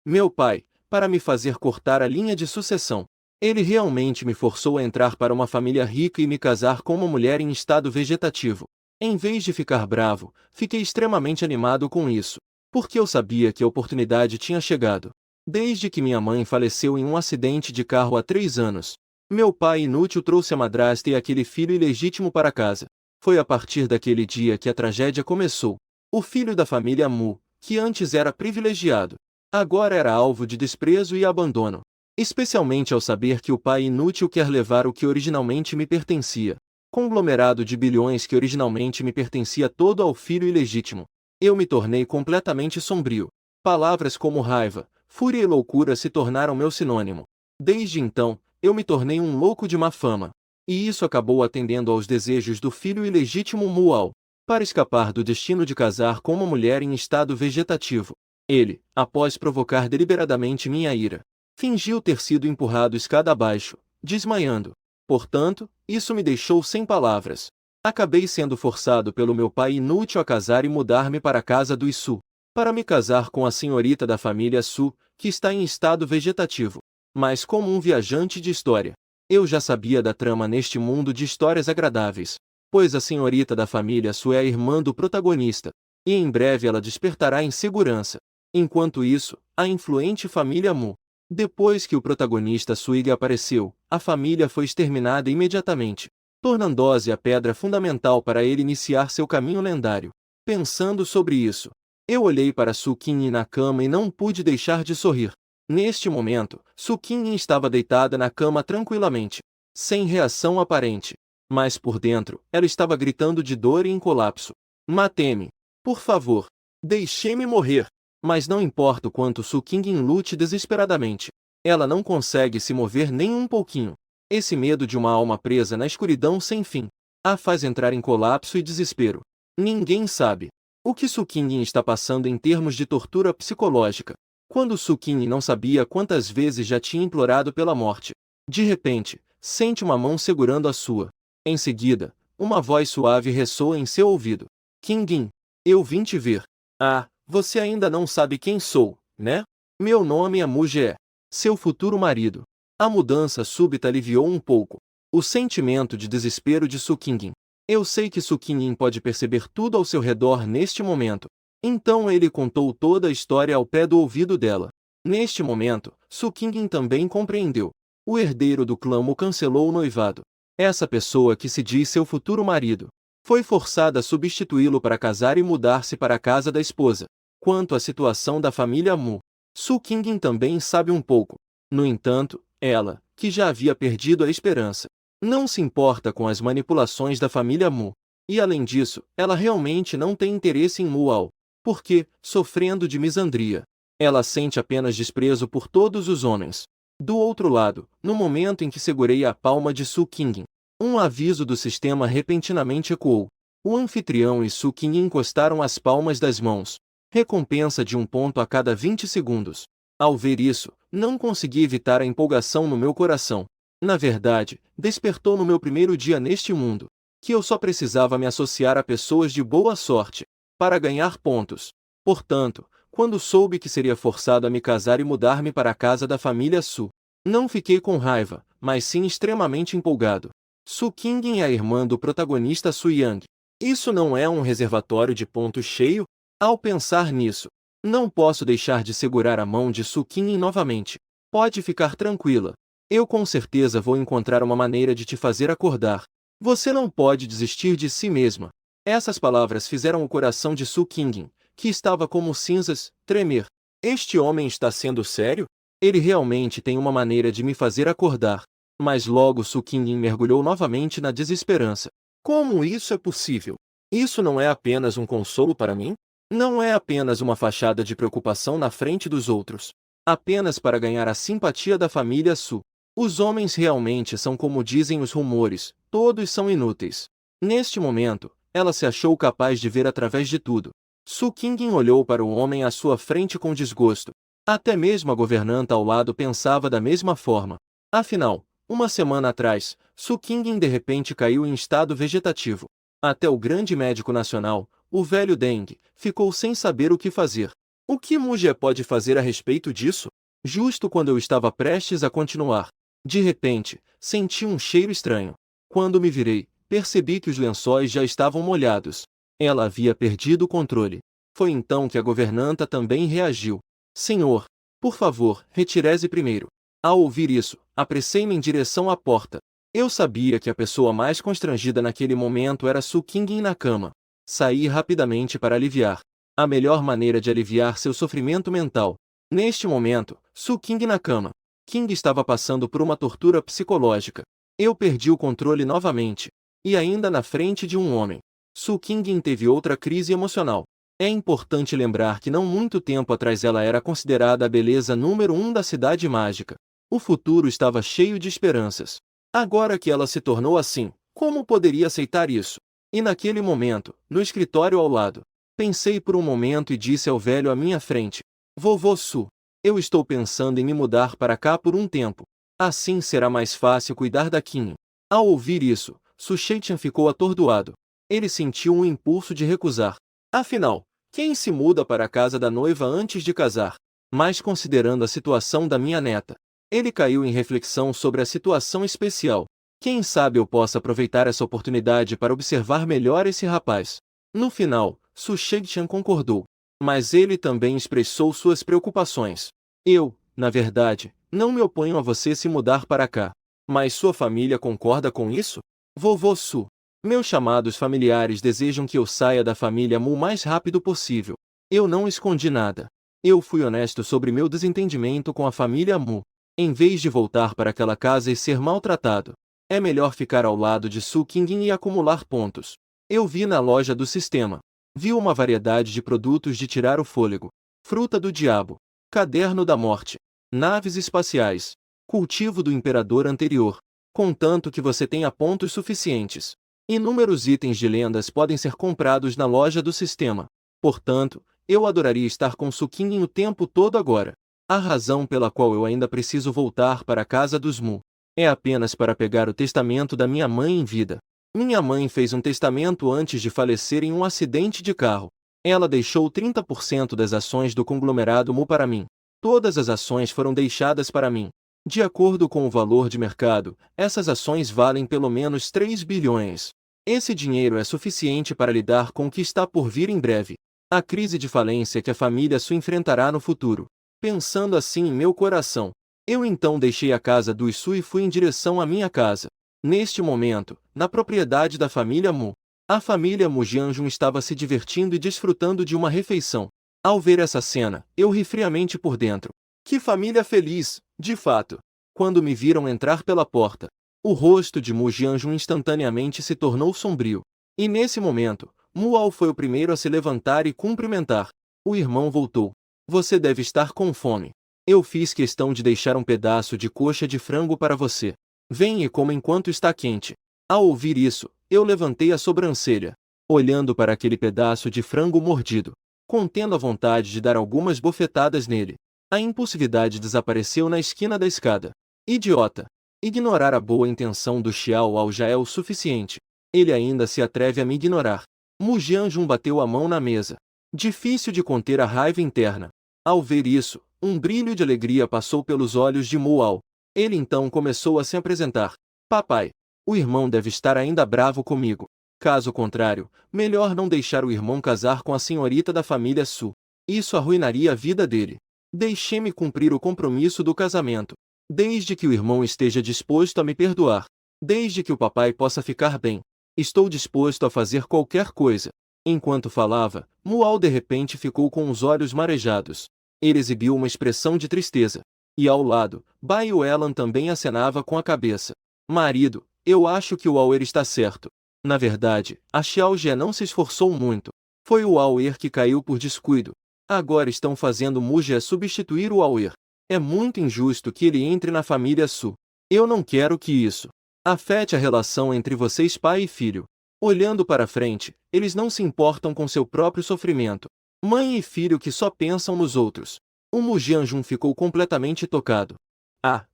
Meu pai, para me fazer cortar a linha de sucessão. Ele realmente me forçou a entrar para uma família rica e me casar com uma mulher em estado vegetativo. Em vez de ficar bravo, fiquei extremamente animado com isso, porque eu sabia que a oportunidade tinha chegado. Desde que minha mãe faleceu em um acidente de carro há 3 anos, meu pai inútil trouxe a madrasta e aquele filho ilegítimo para casa. Foi a partir daquele dia que a tragédia começou. O filho da família Mu, que antes era privilegiado, agora era alvo de desprezo e abandono. Especialmente ao saber que o pai inútil quer levar o que originalmente me pertencia. Conglomerado de bilhões que originalmente me pertencia todo ao filho ilegítimo. Eu me tornei completamente sombrio. Palavras como raiva, fúria e loucura se tornaram meu sinônimo. Desde então, eu me tornei um louco de má fama. E isso acabou atendendo aos desejos do filho ilegítimo Mual, para escapar do destino de casar com uma mulher em estado vegetativo. Ele, após provocar deliberadamente minha ira, fingiu ter sido empurrado escada abaixo, desmaiando. Portanto, isso me deixou sem palavras. Acabei sendo forçado pelo meu pai inútil a casar e mudar-me para a casa do Isu, para me casar com a senhorita da família Su, que está em estado vegetativo. Mas como um viajante de história, eu já sabia da trama neste mundo de histórias agradáveis, pois a senhorita da família Su é a irmã do protagonista, e em breve ela despertará em segurança. Enquanto isso, a influente família Mu. Depois que o protagonista Suig apareceu, a família foi exterminada imediatamente, tornando-se a pedra fundamental para ele iniciar seu caminho lendário. Pensando sobre isso, eu olhei para Su Qingyin na cama e não pude deixar de sorrir. Neste momento, Su Qingyin estava deitada na cama tranquilamente, sem reação aparente. Mas por dentro, ela estava gritando de dor e em colapso. Mate-me! Por favor! Deixe-me morrer! Mas não importa o quanto Su Qingyin lute desesperadamente, ela não consegue se mover nem um pouquinho. Esse medo de uma alma presa na escuridão sem fim a faz entrar em colapso e desespero. Ninguém sabe o que Su Qingyin está passando em termos de tortura psicológica. Quando Su Qingyin não sabia quantas vezes já tinha implorado pela morte, de repente, sente uma mão segurando a sua. Em seguida, uma voz suave ressoa em seu ouvido. Qingyin, eu vim te ver. Ah, você ainda não sabe quem sou, né? Meu nome é Mu Jie, seu futuro marido. A mudança súbita aliviou um pouco o sentimento de desespero de Su Qingyin. Eu sei que Su Qingyin pode perceber tudo ao seu redor neste momento. Então ele contou toda a história ao pé do ouvido dela. Neste momento, Su Qingyin também compreendeu. O herdeiro do clã Mu cancelou o noivado. Essa pessoa que se diz seu futuro marido foi forçada a substituí-lo para casar e mudar-se para a casa da esposa. Quanto à situação da família Mu, Su Qingyin também sabe um pouco. No entanto, ela, que já havia perdido a esperança, não se importa com as manipulações da família Mu. E além disso, ela realmente não tem interesse em Mual, porque, sofrendo de misandria, ela sente apenas desprezo por todos os homens. Do outro lado, no momento em que segurei a palma de Su Qingyin, um aviso do sistema repentinamente ecoou. O anfitrião e Su Qingyin encostaram as palmas das mãos. Recompensa de 1 ponto a cada 20 segundos. Ao ver isso, não consegui evitar a empolgação no meu coração. Na verdade, despertou no meu primeiro dia neste mundo, que eu só precisava me associar a pessoas de boa sorte, para ganhar pontos. Portanto, quando soube que seria forçado a me casar e mudar-me para a casa da família Su, não fiquei com raiva, mas sim extremamente empolgado. Su Qingyin é a irmã do protagonista Su Yang. Isso não é um reservatório de pontos cheio? Ao pensar nisso, não posso deixar de segurar a mão de Su Qingyin novamente. Pode ficar tranquila. Eu com certeza vou encontrar uma maneira de te fazer acordar. Você não pode desistir de si mesma. Essas palavras fizeram o coração de Su Qingyin, que estava como cinzas, tremer. Este homem está sendo sério? Ele realmente tem uma maneira de me fazer acordar. Mas logo Su Qingyin mergulhou novamente na desesperança. Como isso é possível? Isso não é apenas um consolo para mim? Não é apenas uma fachada de preocupação na frente dos outros. Apenas para ganhar a simpatia da família Su. Os homens realmente são como dizem os rumores, todos são inúteis. Neste momento, ela se achou capaz de ver através de tudo. Su Qingyin olhou para o homem à sua frente com desgosto. Até mesmo a governanta ao lado pensava da mesma forma. Afinal, uma semana atrás, Su Qingyin de repente caiu em estado vegetativo. Até o grande médico nacional, o velho Deng, ficou sem saber o que fazer. O que Mujie pode fazer a respeito disso? Justo quando eu estava prestes a continuar, de repente, senti um cheiro estranho. Quando me virei, percebi que os lençóis já estavam molhados. Ela havia perdido o controle. Foi então que a governanta também reagiu. Senhor, por favor, retire-se primeiro. Ao ouvir isso, apressei-me em direção à porta. Eu sabia que a pessoa mais constrangida naquele momento era Su Qingyin na cama. Saí rapidamente para aliviar. A melhor maneira de aliviar seu sofrimento mental. Neste momento, Su Qing na cama. King estava passando por uma tortura psicológica. Eu perdi o controle novamente. E ainda na frente de um homem. Su Qingyin teve outra crise emocional. É importante lembrar que não muito tempo atrás ela era considerada a beleza número 1 da cidade mágica. O futuro estava cheio de esperanças. Agora que ela se tornou assim, como poderia aceitar isso? E naquele momento, no escritório ao lado, pensei por um momento e disse ao velho à minha frente: Vovô Su, eu estou pensando em me mudar para cá por um tempo. Assim será mais fácil cuidar da Qin. Ao ouvir isso, Su Shetian ficou atordoado. Ele sentiu um impulso de recusar. Afinal, quem se muda para a casa da noiva antes de casar? Mas considerando a situação da minha neta, ele caiu em reflexão sobre a situação especial. Quem sabe eu possa aproveitar essa oportunidade para observar melhor esse rapaz. No final, Su Shetian concordou. Mas ele também expressou suas preocupações. Eu, na verdade, não me oponho a você se mudar para cá. Mas sua família concorda com isso? Vovô Su, meus chamados familiares desejam que eu saia da família Mu o mais rápido possível. Eu não escondi nada. Eu fui honesto sobre meu desentendimento com a família Mu. Em vez de voltar para aquela casa e ser maltratado, é melhor ficar ao lado de Su Qingyin e acumular pontos. Eu vi na loja do sistema. Vi uma variedade de produtos de tirar o fôlego. Fruta do diabo. Caderno da morte. Naves espaciais. Cultivo do imperador anterior. Contanto que você tenha pontos suficientes. Inúmeros itens de lendas podem ser comprados na loja do sistema. Portanto, eu adoraria estar com Su Qingyin o tempo todo agora. A razão pela qual eu ainda preciso voltar para a casa dos Mu é apenas para pegar o testamento da minha mãe em vida. Minha mãe fez um testamento antes de falecer em um acidente de carro. Ela deixou 30% das ações do conglomerado Mu para mim. Todas as ações foram deixadas para mim. De acordo com o valor de mercado, essas ações valem pelo menos 3 bilhões. Esse dinheiro é suficiente para lidar com o que está por vir em breve. A crise de falência que a família Su enfrentará no futuro. Pensando assim em meu coração, eu então deixei a casa dos Su e fui em direção à minha casa. Neste momento, na propriedade da família Mu, a família Mu Jianjun estava se divertindo e desfrutando de uma refeição. Ao ver essa cena, eu ri friamente por dentro. Que família feliz, de fato! Quando me viram entrar pela porta, o rosto de Mu Jianjun instantaneamente se tornou sombrio. E nesse momento, Mu Ao foi o primeiro a se levantar e cumprimentar. O irmão voltou. Você deve estar com fome. Eu fiz questão de deixar um pedaço de coxa de frango para você. Vem e coma enquanto está quente. Ao ouvir isso, eu levantei a sobrancelha, olhando para aquele pedaço de frango mordido, contendo a vontade de dar algumas bofetadas nele. A impulsividade desapareceu na esquina da escada. Idiota! Ignorar a boa intenção do Xiao Ao já é o suficiente. Ele ainda se atreve a me ignorar. Mu Jianjun bateu a mão na mesa. Difícil de conter a raiva interna. Ao ver isso, um brilho de alegria passou pelos olhos de Mu Ao. Ele então começou a se apresentar. Papai, o irmão deve estar ainda bravo comigo. Caso contrário, melhor não deixar o irmão casar com a senhorita da família Su. Isso arruinaria a vida dele. Deixe-me cumprir o compromisso do casamento. Desde que o irmão esteja disposto a me perdoar. Desde que o papai possa ficar bem. Estou disposto a fazer qualquer coisa. Enquanto falava, Mu Ao de repente ficou com os olhos marejados. Ele exibiu uma expressão de tristeza. E ao lado, Bai Yuelan também acenava com a cabeça. Marido, eu acho que o Aoer está certo. Na verdade, a Xiao Jie não se esforçou muito. Foi o Aoer que caiu por descuido. Agora estão fazendo Mu Jie substituir o Aoer. É muito injusto que ele entre na família Su. Eu não quero que isso afete a relação entre vocês pai e filho. Olhando para frente, eles não se importam com seu próprio sofrimento. Mãe e filho que só pensam nos outros. O Mu Jianjun ficou completamente tocado. Ah!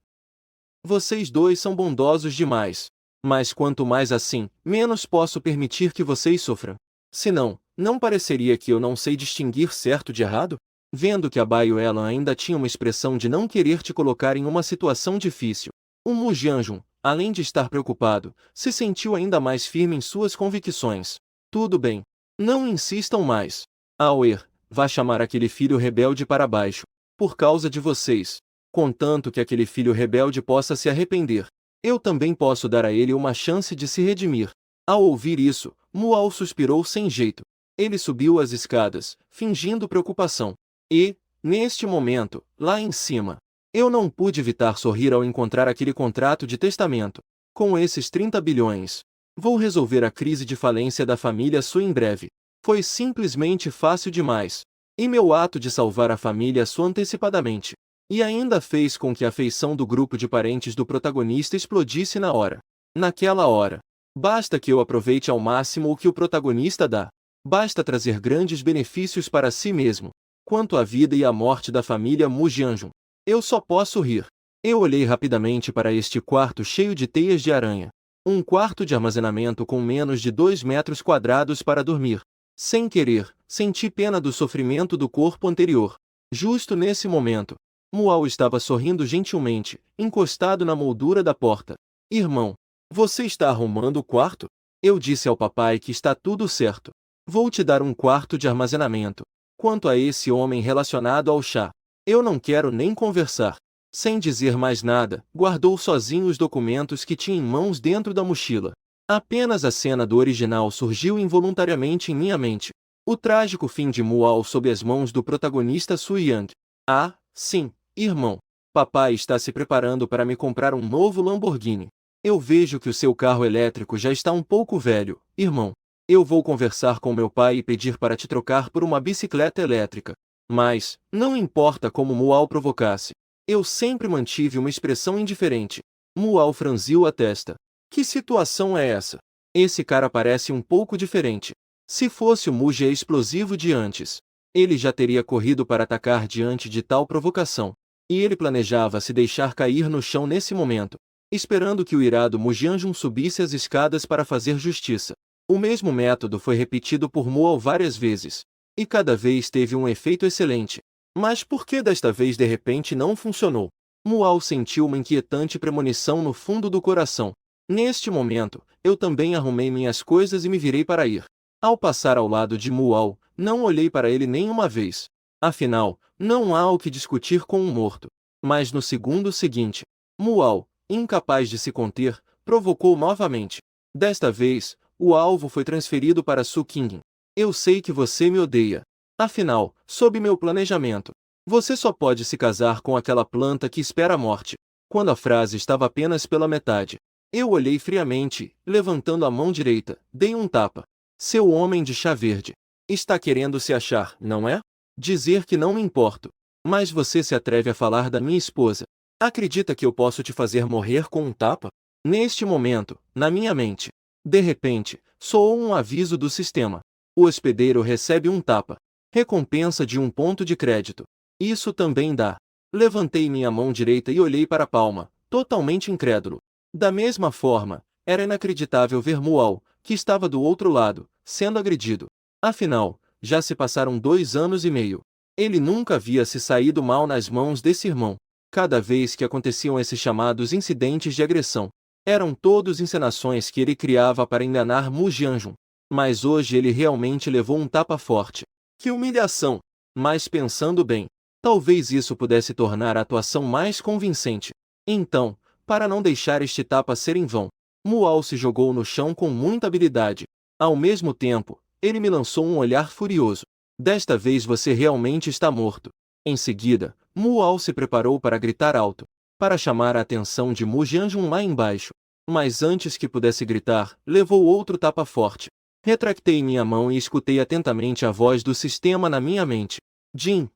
Vocês dois são bondosos demais. Mas quanto mais assim, menos posso permitir que vocês sofram. Senão, não pareceria que eu não sei distinguir certo de errado? Vendo que a Baioela ainda tinha uma expressão de não querer te colocar em uma situação difícil, o Mu Jianjun, além de estar preocupado, se sentiu ainda mais firme em suas convicções. Tudo bem. Não insistam mais. Aoer, vá chamar aquele filho rebelde para baixo. Por causa de vocês. Contanto que aquele filho rebelde possa se arrepender. Eu também posso dar a ele uma chance de se redimir. Ao ouvir isso, Mual suspirou sem jeito. Ele subiu as escadas, fingindo preocupação. E, neste momento, lá em cima, eu não pude evitar sorrir ao encontrar aquele contrato de testamento. Com esses 30 bilhões, vou resolver a crise de falência da família Su em breve. Foi simplesmente fácil demais. E meu ato de salvar a família Su antecipadamente. E ainda fez com que a afeição do grupo de parentes do protagonista explodisse na hora. Naquela hora. Basta que eu aproveite ao máximo o que o protagonista dá. Basta trazer grandes benefícios para si mesmo. Quanto à vida e à morte da família Mu Jianjun, eu só posso rir. Eu olhei rapidamente para este quarto cheio de teias de aranha. Um quarto de armazenamento com menos de 2 metros quadrados para dormir. Sem querer, senti pena do sofrimento do corpo anterior. Justo nesse momento, Mual estava sorrindo gentilmente, encostado na moldura da porta. Irmão, você está arrumando o quarto? Eu disse ao papai que está tudo certo. Vou te dar um quarto de armazenamento. Quanto a esse homem relacionado ao chá, eu não quero nem conversar. Sem dizer mais nada, guardou sozinho os documentos que tinha em mãos dentro da mochila. Apenas a cena do original surgiu involuntariamente em minha mente. O trágico fim de Mual sob as mãos do protagonista Su Yang. Ah, sim, irmão. Papai está se preparando para me comprar um novo Lamborghini. Eu vejo que o seu carro elétrico já está um pouco velho, irmão. Eu vou conversar com meu pai e pedir para te trocar por uma bicicleta elétrica. Mas, não importa como Mual provocasse. Eu sempre mantive uma expressão indiferente. Mual franziu a testa. Que situação é essa? Esse cara parece um pouco diferente. Se fosse o Muge explosivo de antes, ele já teria corrido para atacar diante de tal provocação. E ele planejava se deixar cair no chão nesse momento, esperando que o irado Mu Jianjun subisse as escadas para fazer justiça. O mesmo método foi repetido por Mual várias vezes, e cada vez teve um efeito excelente. Mas por que desta vez de repente não funcionou? Mual sentiu uma inquietante premonição no fundo do coração. Neste momento, eu também arrumei minhas coisas e me virei para ir. Ao passar ao lado de Mual, não olhei para ele nem uma vez. Afinal, não há o que discutir com um morto. Mas no segundo seguinte, Mual, incapaz de se conter, provocou novamente. Desta vez, o alvo foi transferido para Su Qingyin. Eu sei que você me odeia. Afinal, sob meu planejamento, você só pode se casar com aquela planta que espera a morte. Quando a frase estava apenas pela metade, eu olhei friamente, levantando a mão direita, dei um tapa. Seu homem de chá verde. Está querendo se achar, não é? Dizer que não me importo. Mas você se atreve a falar da minha esposa. Acredita que eu posso te fazer morrer com um tapa? Neste momento, na minha mente, de repente, soou um aviso do sistema. O hospedeiro recebe um tapa. Recompensa de 1 ponto de crédito. Isso também dá. Levantei minha mão direita e olhei para a palma, totalmente incrédulo. Da mesma forma, era inacreditável ver Mual, que estava do outro lado, sendo agredido. Afinal, já se passaram 2 anos e meio. Ele nunca havia se saído mal nas mãos desse irmão. Cada vez que aconteciam esses chamados incidentes de agressão, eram todos encenações que ele criava para enganar Mu Jianjun. Mas hoje ele realmente levou um tapa forte. Que humilhação! Mas pensando bem, talvez isso pudesse tornar a atuação mais convincente. Então, para não deixar este tapa ser em vão, Mual se jogou no chão com muita habilidade. Ao mesmo tempo, ele me lançou um olhar furioso. Desta vez você realmente está morto. Em seguida, Mual se preparou para gritar alto, para chamar a atenção de Mu Jianjun lá embaixo. Mas antes que pudesse gritar, levou outro tapa forte. Retractei minha mão e escutei atentamente a voz do sistema na minha mente. Jin.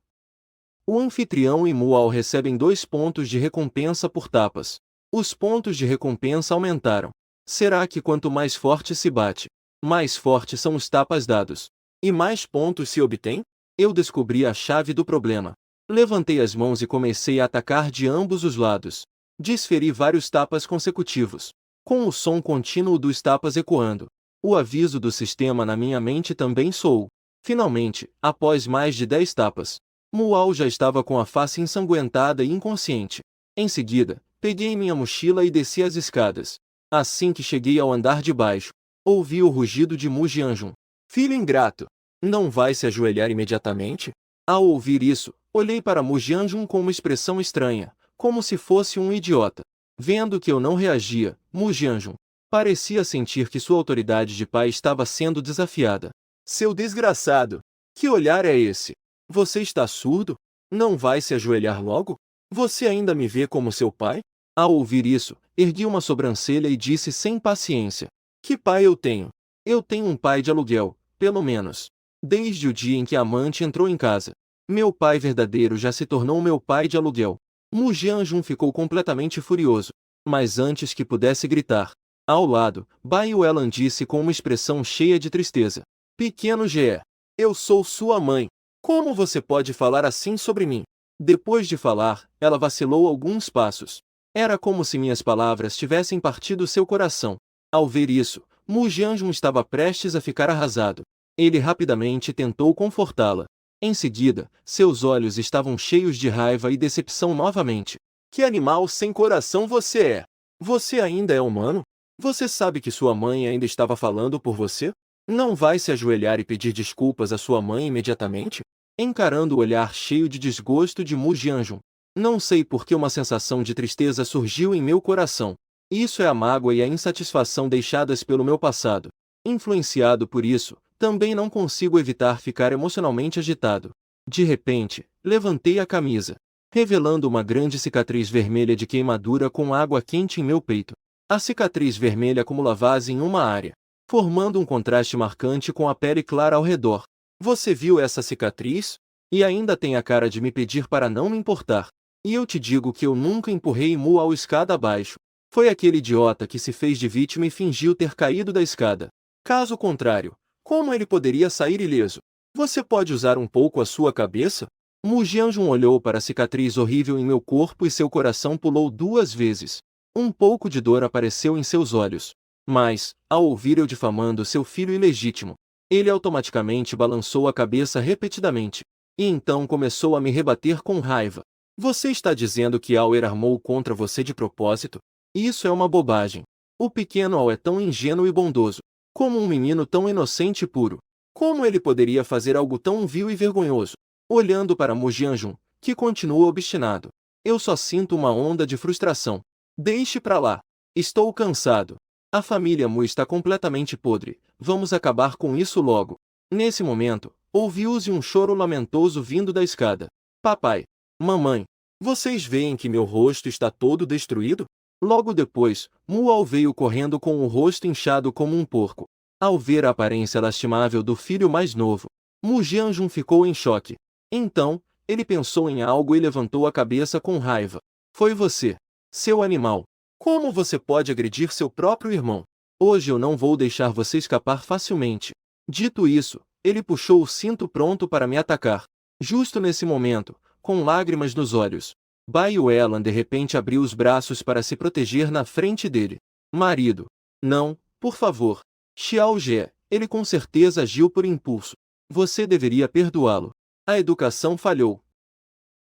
O anfitrião e Mual recebem 2 pontos de recompensa por tapas. Os pontos de recompensa aumentaram. Será que quanto mais forte se bate, mais fortes são os tapas dados? E mais pontos se obtém? Eu descobri a chave do problema. Levantei as mãos e comecei a atacar de ambos os lados. Desferi vários tapas consecutivos, com o som contínuo dos tapas ecoando. O aviso do sistema na minha mente também soou. Finalmente, após mais de 10 tapas, Mual já estava com a face ensanguentada e inconsciente. Em seguida, peguei minha mochila e desci as escadas. Assim que cheguei ao andar de baixo, ouvi o rugido de Mu Jianjun. Filho ingrato! Não vai se ajoelhar imediatamente? Ao ouvir isso, olhei para Mu Jianjun com uma expressão estranha, como se fosse um idiota. Vendo que eu não reagia, Mu Jianjun parecia sentir que sua autoridade de pai estava sendo desafiada. Seu desgraçado! Que olhar é esse? Você está surdo? Não vai se ajoelhar logo? Você ainda me vê como seu pai? Ao ouvir isso, ergui uma sobrancelha e disse sem paciência. Que pai eu tenho? Eu tenho um pai de aluguel, pelo menos. Desde o dia em que a amante entrou em casa. Meu pai verdadeiro já se tornou meu pai de aluguel. Mu Jianjun ficou completamente furioso. Mas antes que pudesse gritar, ao lado, Bai Yuelan disse com uma expressão cheia de tristeza. Pequeno Ge, eu sou sua mãe. Como você pode falar assim sobre mim? Depois de falar, ela vacilou alguns passos. Era como se minhas palavras tivessem partido seu coração. Ao ver isso, Mu Jianjun estava prestes a ficar arrasado. Ele rapidamente tentou confortá-la. Em seguida, seus olhos estavam cheios de raiva e decepção novamente. Que animal sem coração você é! Você ainda é humano? Você sabe que sua mãe ainda estava falando por você? Não vai se ajoelhar e pedir desculpas à sua mãe imediatamente? Encarando o olhar cheio de desgosto de Mu Jianjun, não sei por que uma sensação de tristeza surgiu em meu coração. Isso é a mágoa e a insatisfação deixadas pelo meu passado. Influenciado por isso, também não consigo evitar ficar emocionalmente agitado. De repente, levantei a camisa, revelando uma grande cicatriz vermelha de queimadura com água quente em meu peito. A cicatriz vermelha acumulava em uma área, formando um contraste marcante com a pele clara ao redor. Você viu essa cicatriz? E ainda tem a cara de me pedir para não me importar. E eu te digo que eu nunca empurrei Mu ao escada abaixo. Foi aquele idiota que se fez de vítima e fingiu ter caído da escada. Caso contrário, como ele poderia sair ileso? Você pode usar um pouco a sua cabeça? Mu Jianjun olhou para a cicatriz horrível em meu corpo e seu coração pulou 2 vezes. Um pouco de dor apareceu em seus olhos. Mas, ao ouvir eu difamando seu filho ilegítimo, ele automaticamente balançou a cabeça repetidamente. E então começou a me rebater com raiva. Você está dizendo que Auer armou contra você de propósito? Isso é uma bobagem. O pequeno Ao é tão ingênuo e bondoso, como um menino tão inocente e puro. Como ele poderia fazer algo tão vil e vergonhoso? Olhando para Mu Jianjun, que continua obstinado, eu só sinto uma onda de frustração. Deixe pra lá. Estou cansado. A família Mu está completamente podre. Vamos acabar com isso logo. Nesse momento, ouviu-se um choro lamentoso vindo da escada. Papai, mamãe, vocês veem que meu rosto está todo destruído? Logo depois, Mual veio correndo com o rosto inchado como um porco. Ao ver a aparência lastimável do filho mais novo, Mu Jianjun ficou em choque. Então, ele pensou em algo e levantou a cabeça com raiva. Foi você, seu animal. Como você pode agredir seu próprio irmão? Hoje eu não vou deixar você escapar facilmente. Dito isso, ele puxou o cinto pronto para me atacar. Justo nesse momento, com lágrimas nos olhos, Bai Yuelan de repente abriu os braços para se proteger na frente dele. Marido. Não, por favor. Xiao Jie, ele com certeza agiu por impulso. Você deveria perdoá-lo. A educação falhou.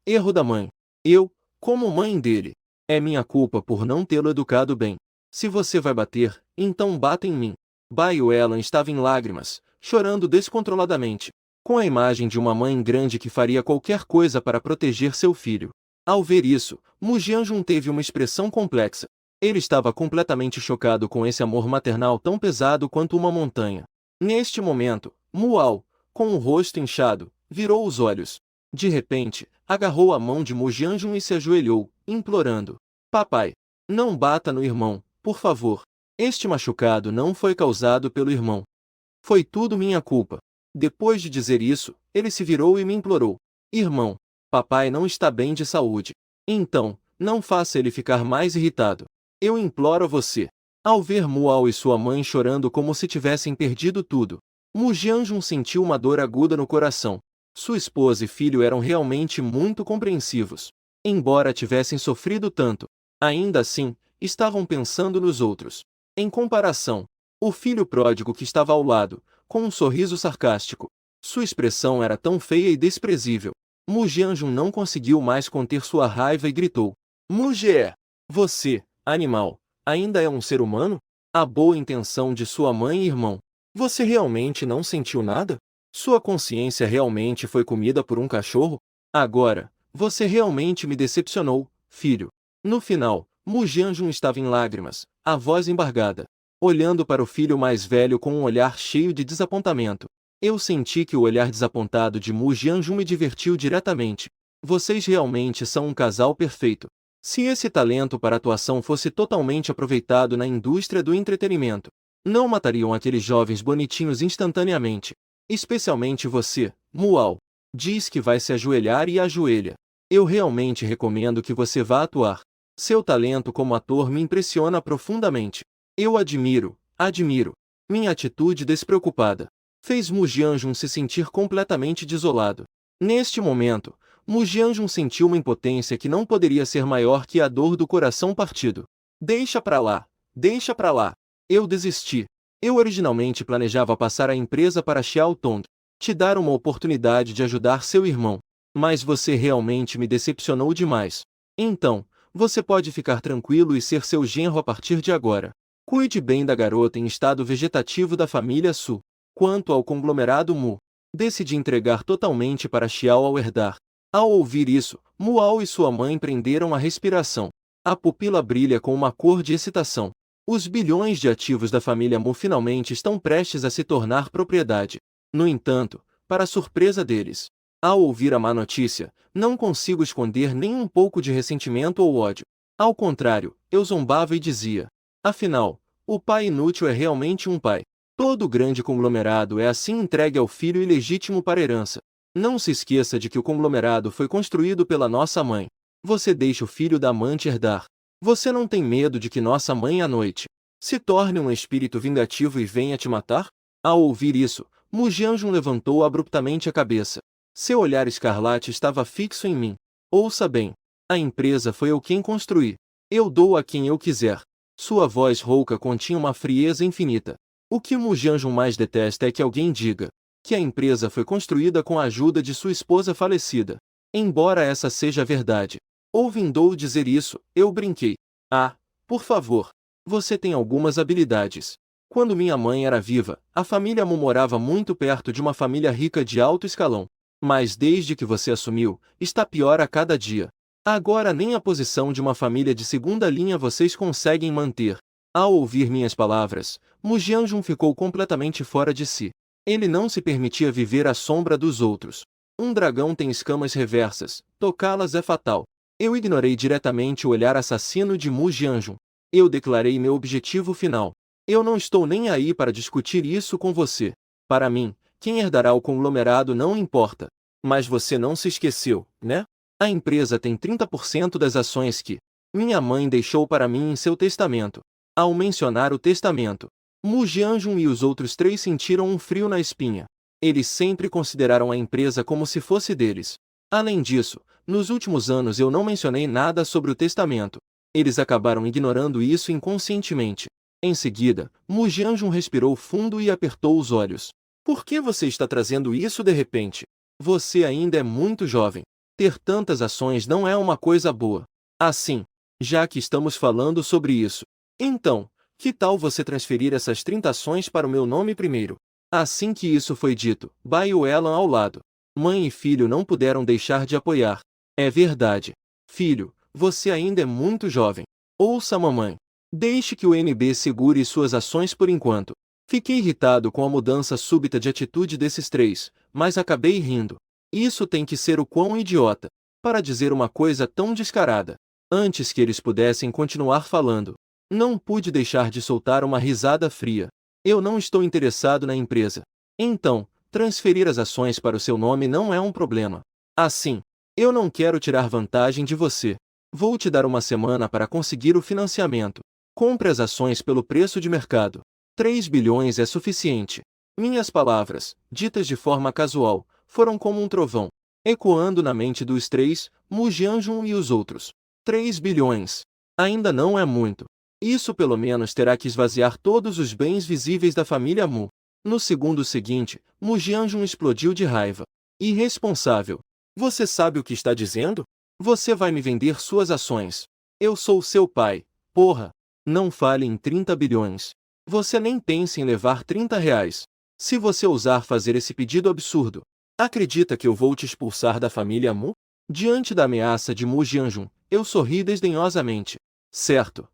Erro da mãe. Eu, como mãe dele. É minha culpa por não tê-lo educado bem. Se você vai bater, então bata em mim. Bai Yuelan estava em lágrimas, chorando descontroladamente, com a imagem de uma mãe grande que faria qualquer coisa para proteger seu filho. Ao ver isso, Mu Jianjun teve uma expressão complexa. Ele estava completamente chocado com esse amor maternal tão pesado quanto uma montanha. Neste momento, Mual, com o rosto inchado, virou os olhos. De repente, agarrou a mão de Mu Jianjun e se ajoelhou, implorando. Papai, não bata no irmão, por favor. Este machucado não foi causado pelo irmão. Foi tudo minha culpa. Depois de dizer isso, ele se virou e me implorou. Irmão, papai não está bem de saúde. Então, não faça ele ficar mais irritado. Eu imploro a você. Ao ver Mual e sua mãe chorando como se tivessem perdido tudo, Mu Jianjun sentiu uma dor aguda no coração. Sua esposa e filho eram realmente muito compreensivos. Embora tivessem sofrido tanto, ainda assim, estavam pensando nos outros. Em comparação, o filho pródigo que estava ao lado, com um sorriso sarcástico, sua expressão era tão feia e desprezível. Mu Jianjun não conseguiu mais conter sua raiva e gritou. Mu Jie! Você, animal, ainda é um ser humano? A boa intenção de sua mãe e irmão. Você realmente não sentiu nada? Sua consciência realmente foi comida por um cachorro? Agora, você realmente me decepcionou, filho. No final, Mu Jianjun estava em lágrimas, a voz embargada, olhando para o filho mais velho com um olhar cheio de desapontamento. Eu senti que o olhar desapontado de Mu Jianjun me divertiu diretamente. Vocês realmente são um casal perfeito. Se esse talento para atuação fosse totalmente aproveitado na indústria do entretenimento, não matariam aqueles jovens bonitinhos instantaneamente. Especialmente você, Mual. Diz que vai se ajoelhar e ajoelha. Eu realmente recomendo que você vá atuar. Seu talento como ator me impressiona profundamente. Eu admiro. Minha atitude despreocupada fez Mu Jianjun se sentir completamente desolado. Neste momento, Mu Jianjun sentiu uma impotência que não poderia ser maior que a dor do coração partido. Deixa pra lá. Eu desisti. Eu originalmente planejava passar a empresa para Xiao Tong, te dar uma oportunidade de ajudar seu irmão. Mas você realmente me decepcionou demais. Então, você pode ficar tranquilo e ser seu genro a partir de agora. Cuide bem da garota em estado vegetativo da família Su. Quanto ao conglomerado Mu, decidi entregar totalmente para Xiao ao herdar. Ao ouvir isso, Mual e sua mãe prenderam a respiração. A pupila brilha com uma cor de excitação. Os bilhões de ativos da família Mu finalmente estão prestes a se tornar propriedade. No entanto, para surpresa deles, ao ouvir a má notícia, não consigo esconder nem um pouco de ressentimento ou ódio. Ao contrário, eu zombava e dizia: afinal, o pai inútil é realmente um pai. Todo grande conglomerado é assim entregue ao filho ilegítimo para herança. Não se esqueça de que o conglomerado foi construído pela nossa mãe. Você deixa o filho da amante herdar. Você não tem medo de que nossa mãe à noite se torne um espírito vingativo e venha te matar? Ao ouvir isso, Mu Jianjun levantou abruptamente a cabeça. Seu olhar escarlate estava fixo em mim. Ouça bem. A empresa foi eu quem construí. Eu dou a quem eu quiser. Sua voz rouca continha uma frieza infinita. O que Mu Jianjun mais detesta é que alguém diga que a empresa foi construída com a ajuda de sua esposa falecida. Embora essa seja a verdade. Ouvindo dizer isso, eu brinquei. Ah, por favor. Você tem algumas habilidades. Quando minha mãe era viva, a família Mu morava muito perto de uma família rica de alto escalão. Mas desde que você assumiu, está pior a cada dia. Agora nem a posição de uma família de segunda linha vocês conseguem manter. Ao ouvir minhas palavras, Mu Jianjun ficou completamente fora de si. Ele não se permitia viver à sombra dos outros. Um dragão tem escamas reversas, tocá-las é fatal. Eu ignorei diretamente o olhar assassino de Mu Jianjun. Eu declarei meu objetivo final. Eu não estou nem aí para discutir isso com você. Para mim, quem herdará o conglomerado não importa. Mas você não se esqueceu, né? A empresa tem 30% das ações que minha mãe deixou para mim em seu testamento. Ao mencionar o testamento, Mu Jianjun e os outros três sentiram um frio na espinha. Eles sempre consideraram a empresa como se fosse deles. Além disso, nos últimos anos eu não mencionei nada sobre o testamento. Eles acabaram ignorando isso inconscientemente. Em seguida, Mu Jianjun respirou fundo e apertou os olhos. Por que você está trazendo isso de repente? Você ainda é muito jovem. Ter tantas ações não é uma coisa boa. Assim, já que estamos falando sobre isso, então, que tal você transferir essas 30 ações para o meu nome primeiro? Assim que isso foi dito, Bai Yuelan ao lado. Mãe e filho não puderam deixar de apoiar. É verdade. Filho, você ainda é muito jovem. Ouça a mamãe. Deixe que o NB segure suas ações por enquanto. Fiquei irritado com a mudança súbita de atitude desses três, mas acabei rindo. Isso tem que ser o quão idiota, para dizer uma coisa tão descarada. Antes que eles pudessem continuar falando, não pude deixar de soltar uma risada fria. Eu não estou interessado na empresa. Então, transferir as ações para o seu nome não é um problema. Assim, eu não quero tirar vantagem de você. Vou te dar uma semana para conseguir o financiamento. Compre as ações pelo preço de mercado. 3 bilhões é suficiente. Minhas palavras, ditas de forma casual, foram como um trovão, ecoando na mente dos três, Mu Jianjun e os outros. 3 bilhões. Ainda não é muito. Isso pelo menos terá que esvaziar todos os bens visíveis da família Mu. No segundo seguinte, Mu Jianjun explodiu de raiva. Irresponsável. Você sabe o que está dizendo? Você vai me vender suas ações. Eu sou seu pai, porra. Não fale em 30 bilhões. Você nem pense em levar 30 reais. Se você ousar fazer esse pedido absurdo, acredita que eu vou te expulsar da família Mu? Diante da ameaça de Mu Jianjun, eu sorri desdenhosamente. Certo.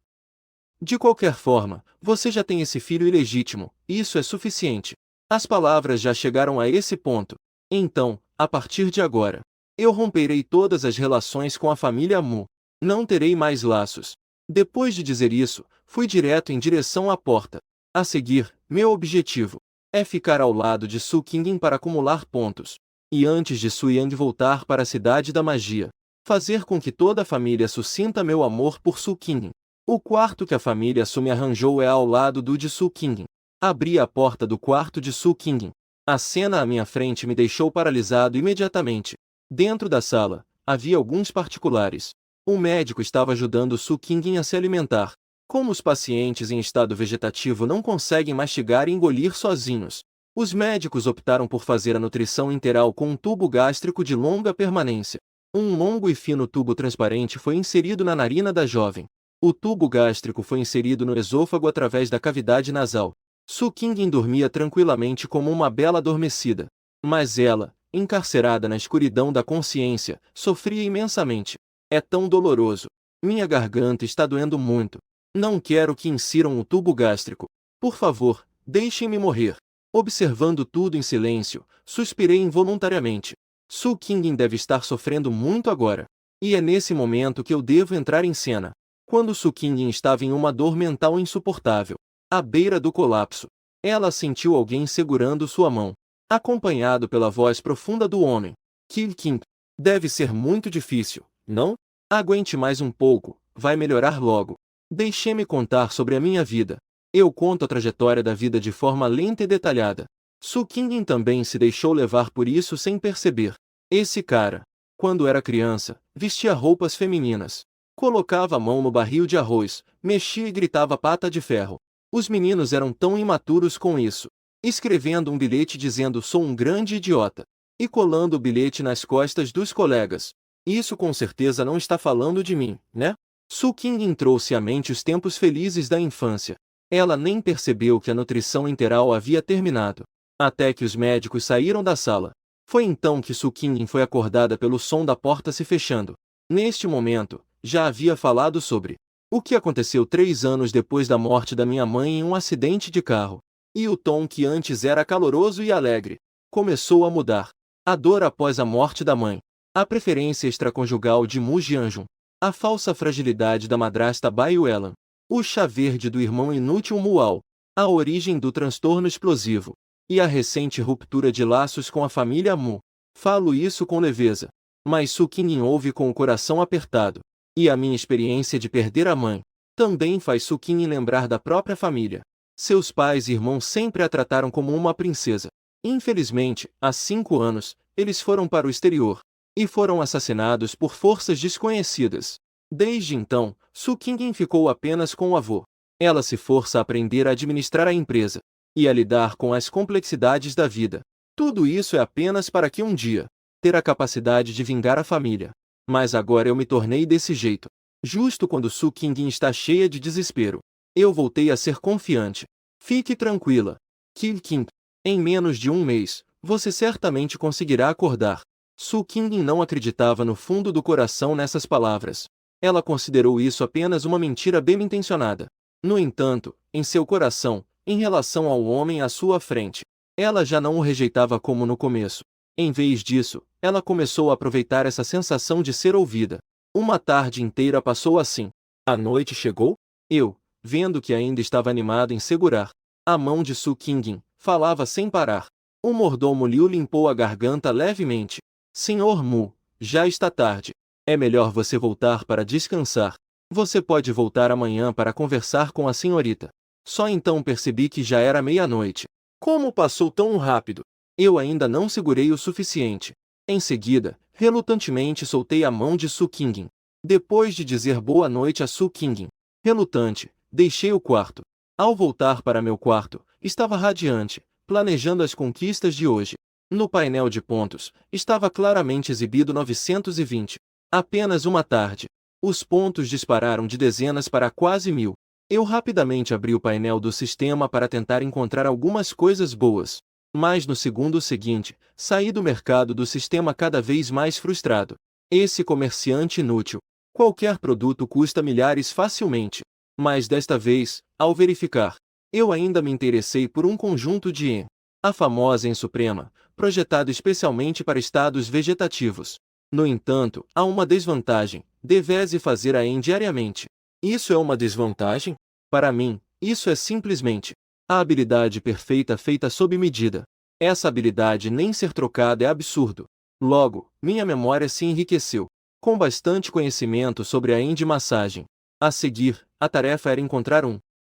De qualquer forma, você já tem esse filho ilegítimo, e isso é suficiente. As palavras já chegaram a esse ponto. Então, a partir de agora, eu romperei todas as relações com a família Mu. Não terei mais laços. Depois de dizer isso, fui direto em direção à porta. A seguir, meu objetivo é ficar ao lado de Su Qingyin para acumular pontos. E antes de Su Yang voltar para a Cidade da Magia, fazer com que toda a família Su sinta meu amor por Su Qingyin. O quarto que a família Su me arranjou é ao lado do de Su Qingyin. Abri a porta do quarto de Su Qingyin. A cena à minha frente me deixou paralisado imediatamente. Dentro da sala, havia alguns particulares. Um médico estava ajudando Su Qingyin a se alimentar. Como os pacientes em estado vegetativo não conseguem mastigar e engolir sozinhos, os médicos optaram por fazer a nutrição interal com um tubo gástrico de longa permanência. Um longo e fino tubo transparente foi inserido na narina da jovem. O tubo gástrico foi inserido no esôfago através da cavidade nasal. Su Qingyin dormia tranquilamente como uma bela adormecida. Mas ela, encarcerada na escuridão da consciência, sofria imensamente. É tão doloroso. Minha garganta está doendo muito. Não quero que insiram o tubo gástrico. Por favor, deixem-me morrer. Observando tudo em silêncio, suspirei involuntariamente. Su Qingyin deve estar sofrendo muito agora. E é nesse momento que eu devo entrar em cena. Quando Su Qingyin estava em uma dor mental insuportável, à beira do colapso, ela sentiu alguém segurando sua mão, acompanhado pela voz profunda do homem. Qingyin, deve ser muito difícil, não? Aguente mais um pouco, vai melhorar logo. Deixe-me contar sobre a minha vida. Eu conto a trajetória da vida de forma lenta e detalhada. Su Qingyin também se deixou levar por isso sem perceber. Esse cara, quando era criança, vestia roupas femininas. Colocava a mão no barril de arroz, mexia e gritava pata de ferro. Os meninos eram tão imaturos com isso. Escrevendo um bilhete dizendo sou um grande idiota. E colando o bilhete nas costas dos colegas. Isso com certeza não está falando de mim, né? Su Qingyin trouxe à mente os tempos felizes da infância. Ela nem percebeu que a nutrição interal havia terminado. Até que os médicos saíram da sala. Foi então que Su Qingyin foi acordada pelo som da porta se fechando. Neste momento, já havia falado sobre o que aconteceu 3 anos depois da morte da minha mãe em um acidente de carro. E o tom que antes era caloroso e alegre começou a mudar. A dor após a morte da mãe. A preferência extraconjugal de Mu Jianjun. A falsa fragilidade da madrasta Bai Yuelan. O chá verde do irmão inútil Mual. A origem do transtorno explosivo. E a recente ruptura de laços com a família Mu. Falo isso com leveza. Mas Su Qingyin ouve com o coração apertado. E a minha experiência de perder a mãe também faz Su Qingyin lembrar da própria família. Seus pais e irmãos sempre a trataram como uma princesa. Infelizmente, há 5 anos, eles foram para o exterior e foram assassinados por forças desconhecidas. Desde então, Su Qingyin ficou apenas com o avô. Ela se força a aprender a administrar a empresa e a lidar com as complexidades da vida. Tudo isso é apenas para que um dia ter a capacidade de vingar a família. Mas agora eu me tornei desse jeito. Justo quando Su Qingyin está cheia de desespero, eu voltei a ser confiante. Fique tranquila. Qingyin, em menos de 1 mês, você certamente conseguirá acordar. Su Qingyin não acreditava no fundo do coração nessas palavras. Ela considerou isso apenas uma mentira bem-intencionada. No entanto, em seu coração, em relação ao homem à sua frente, ela já não o rejeitava como no começo. Em vez disso, ela começou a aproveitar essa sensação de ser ouvida. Uma tarde inteira passou assim. A noite chegou. Eu, vendo que ainda estava animado em segurar a mão de Su Qingyin, falava sem parar. O mordomo Liu limpou a garganta levemente. Senhor Mu, já está tarde. É melhor você voltar para descansar. Você pode voltar amanhã para conversar com a senhorita. Só então percebi que já era meia-noite. Como passou tão rápido? Eu ainda não segurei o suficiente. Em seguida, relutantemente soltei a mão de Su Qingyin. Depois de dizer boa noite a Su Qingyin, relutante, deixei o quarto. Ao voltar para meu quarto, estava radiante, planejando as conquistas de hoje. No painel de pontos, estava claramente exibido 920. Apenas uma tarde. Os pontos dispararam de dezenas para quase 1000. Eu rapidamente abri o painel do sistema para tentar encontrar algumas coisas boas. Mas no segundo seguinte, saí do mercado do sistema cada vez mais frustrado. Esse comerciante inútil. Qualquer produto custa milhares facilmente. Mas desta vez, ao verificar, eu ainda me interessei por um conjunto de EN. A famosa EN Suprema, projetado especialmente para estados vegetativos. No entanto, há uma desvantagem: devese fazer a EN diariamente. Isso é uma desvantagem? Para mim, isso é simplesmente a habilidade perfeita feita sob medida. Essa habilidade nem ser trocada é absurdo. Logo, minha memória se enriqueceu com bastante conhecimento sobre a EN de massagem. A seguir, a tarefa era encontrar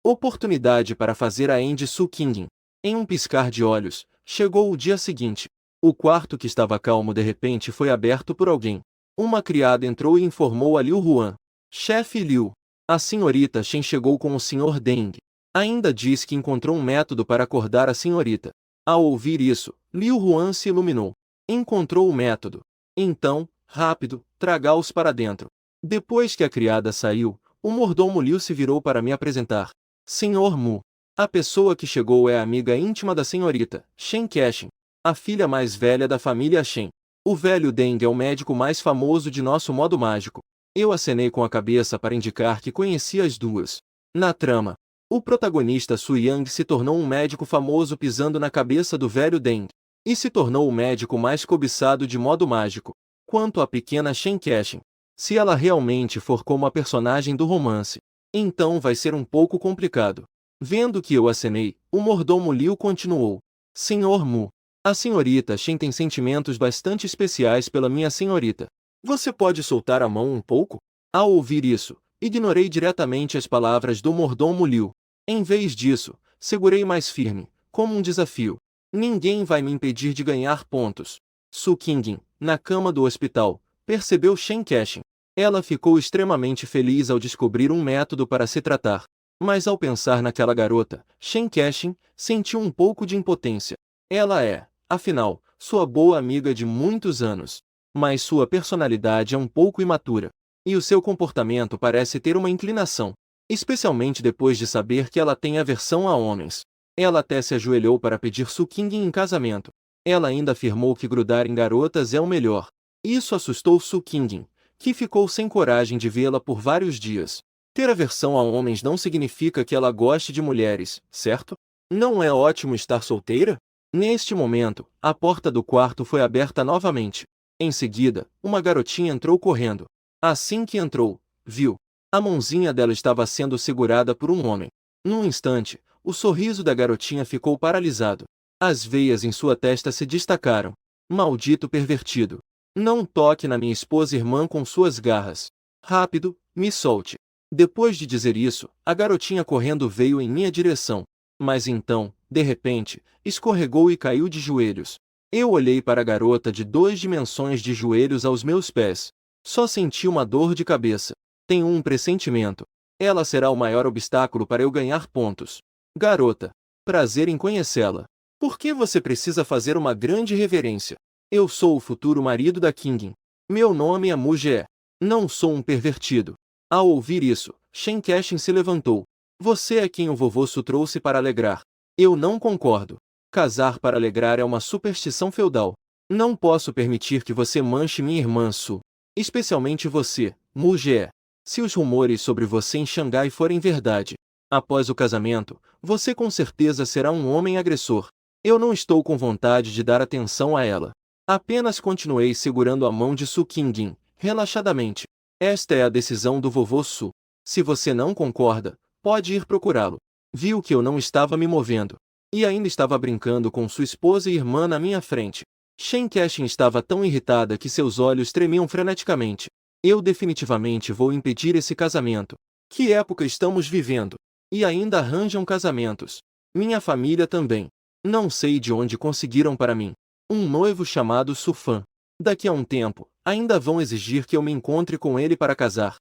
oportunidade para fazer a EN de Su-Kingin. Em um piscar de olhos, chegou o dia seguinte. O quarto que estava calmo de repente foi aberto por alguém. Uma criada entrou e informou a Liu Huan. Chefe Liu, a senhorita Shen chegou com o Sr. Deng. Ainda diz que encontrou um método para acordar a senhorita. Ao ouvir isso, Liu Huan se iluminou. Encontrou o método. Então, rápido, traga-os para dentro. Depois que a criada saiu, o mordomo Liu se virou para me apresentar. Senhor Mu. A pessoa que chegou é a amiga íntima da senhorita, Shen Kexin, a filha mais velha da família Shen. O velho Deng é o médico mais famoso de nosso modo mágico. Eu acenei com a cabeça para indicar que conhecia as duas. Na trama, o protagonista Su Yang se tornou um médico famoso pisando na cabeça do velho Deng, e se tornou o médico mais cobiçado de modo mágico. Quanto à pequena Shen Kexin, se ela realmente for como a personagem do romance, então vai ser um pouco complicado. Vendo que eu acenei, o mordomo Liu continuou. Senhor Mu, a senhorita Shen tem sentimentos bastante especiais pela minha senhorita. Você pode soltar a mão um pouco? Ao ouvir isso, ignorei diretamente as palavras do mordomo Liu. Em vez disso, segurei mais firme, como um desafio. Ninguém vai me impedir de ganhar pontos. Su Qingyin, na cama do hospital, percebeu Shen Kexin. Ela ficou extremamente feliz ao descobrir um método para se tratar. Mas ao pensar naquela garota, Shen Kexin sentiu um pouco de impotência. Ela é, afinal, sua boa amiga de muitos anos. Mas sua personalidade é um pouco imatura. E o seu comportamento parece ter uma inclinação. Especialmente depois de saber que ela tem aversão a homens. Ela até se ajoelhou para pedir Su Qingyin em casamento. Ela ainda afirmou que grudar em garotas é o melhor. Isso assustou Su Qingyin, que ficou sem coragem de vê-la por vários dias. Ter aversão a homens não significa que ela goste de mulheres, certo? Não é ótimo estar solteira? Neste momento, a porta do quarto foi aberta novamente. Em seguida, uma garotinha entrou correndo. Assim que entrou, viu. A mãozinha dela estava sendo segurada por um homem. Num instante, o sorriso da garotinha ficou paralisado. As veias em sua testa se destacaram. Maldito pervertido. Não toque na minha esposa irmã com suas garras. Rápido, me solte. Depois de dizer isso, a garotinha correndo veio em minha direção. Mas então, de repente, escorregou e caiu de joelhos. Eu olhei para a garota de 2 dimensões de joelhos aos meus pés. Só senti uma dor de cabeça. Tenho um pressentimento. Ela será o maior obstáculo para eu ganhar pontos. Garota. Prazer em conhecê-la. Por que você precisa fazer uma grande reverência? Eu sou o futuro marido da Qingyin. Meu nome é Mu Jie. Não sou um pervertido. Ao ouvir isso, Shen Kexin se levantou. Você é quem o vovô Su trouxe para alegrar. Eu não concordo. Casar para alegrar é uma superstição feudal. Não posso permitir que você manche minha irmã Su. Especialmente você, Mu Jie. Se os rumores sobre você em Xangai forem verdade, após o casamento, você com certeza será um homem agressor. Eu não estou com vontade de dar atenção a ela. Apenas continuei segurando a mão de Su Qingyin, relaxadamente. Esta é a decisão do vovô Su. Se você não concorda, pode ir procurá-lo. Viu que eu não estava me movendo. E ainda estava brincando com sua esposa e irmã na minha frente. Shen Kexin estava tão irritada que seus olhos tremiam freneticamente. Eu definitivamente vou impedir esse casamento. Que época estamos vivendo? E ainda arranjam casamentos. Minha família também. Não sei de onde conseguiram para mim um noivo chamado Sufan. Daqui a um tempo, ainda vão exigir que eu me encontre com ele para casar.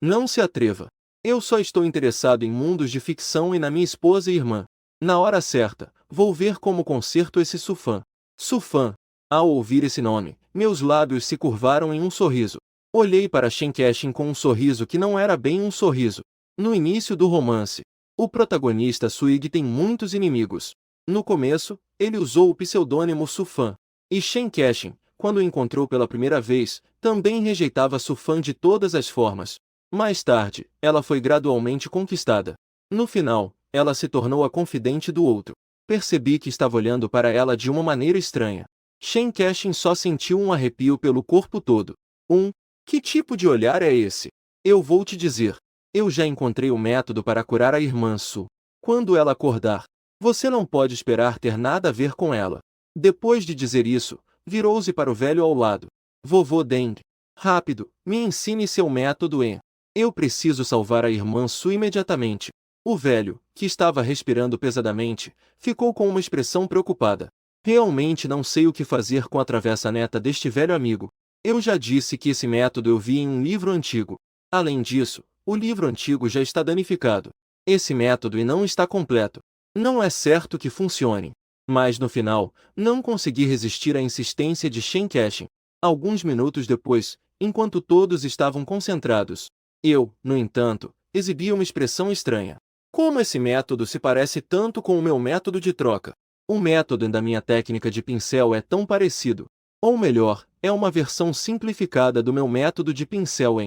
Não se atreva. Eu só estou interessado em mundos de ficção e na minha esposa e irmã. Na hora certa, vou ver como conserto esse Sufan. Sufan. Ao ouvir esse nome, meus lábios se curvaram em um sorriso. Olhei para Shen Kexin com um sorriso que não era bem um sorriso. No início do romance, o protagonista Suig tem muitos inimigos. No começo, ele usou o pseudônimo Sufan. E Shen Kexin, quando o encontrou pela primeira vez, também rejeitava Sufan de todas as formas. Mais tarde, ela foi gradualmente conquistada. No final, ela se tornou a confidente do outro. Percebi que estava olhando para ela de uma maneira estranha. Shen Kexin só sentiu um arrepio pelo corpo todo. Que tipo de olhar é esse? Eu vou te dizer. Eu já encontrei o método para curar a irmã Su. Quando ela acordar, você não pode esperar ter nada a ver com ela. Depois de dizer isso, virou-se para o velho ao lado. Vovô Deng. Rápido, me ensine seu método e... Eu preciso salvar a irmã Su imediatamente. O velho, que estava respirando pesadamente, ficou com uma expressão preocupada. Realmente não sei o que fazer com a travessa neta deste velho amigo. Eu já disse que esse método eu vi em um livro antigo. Além disso, o livro antigo já está danificado. Esse método não está completo. Não é certo que funcione. Mas no final, não consegui resistir à insistência de Shen Kexin. Alguns minutos depois, enquanto todos estavam concentrados, eu, no entanto, exibi uma expressão estranha. Como esse método se parece tanto com o meu método de troca? O método da minha técnica de pincel é tão parecido. Ou melhor, é uma versão simplificada do meu método de pincel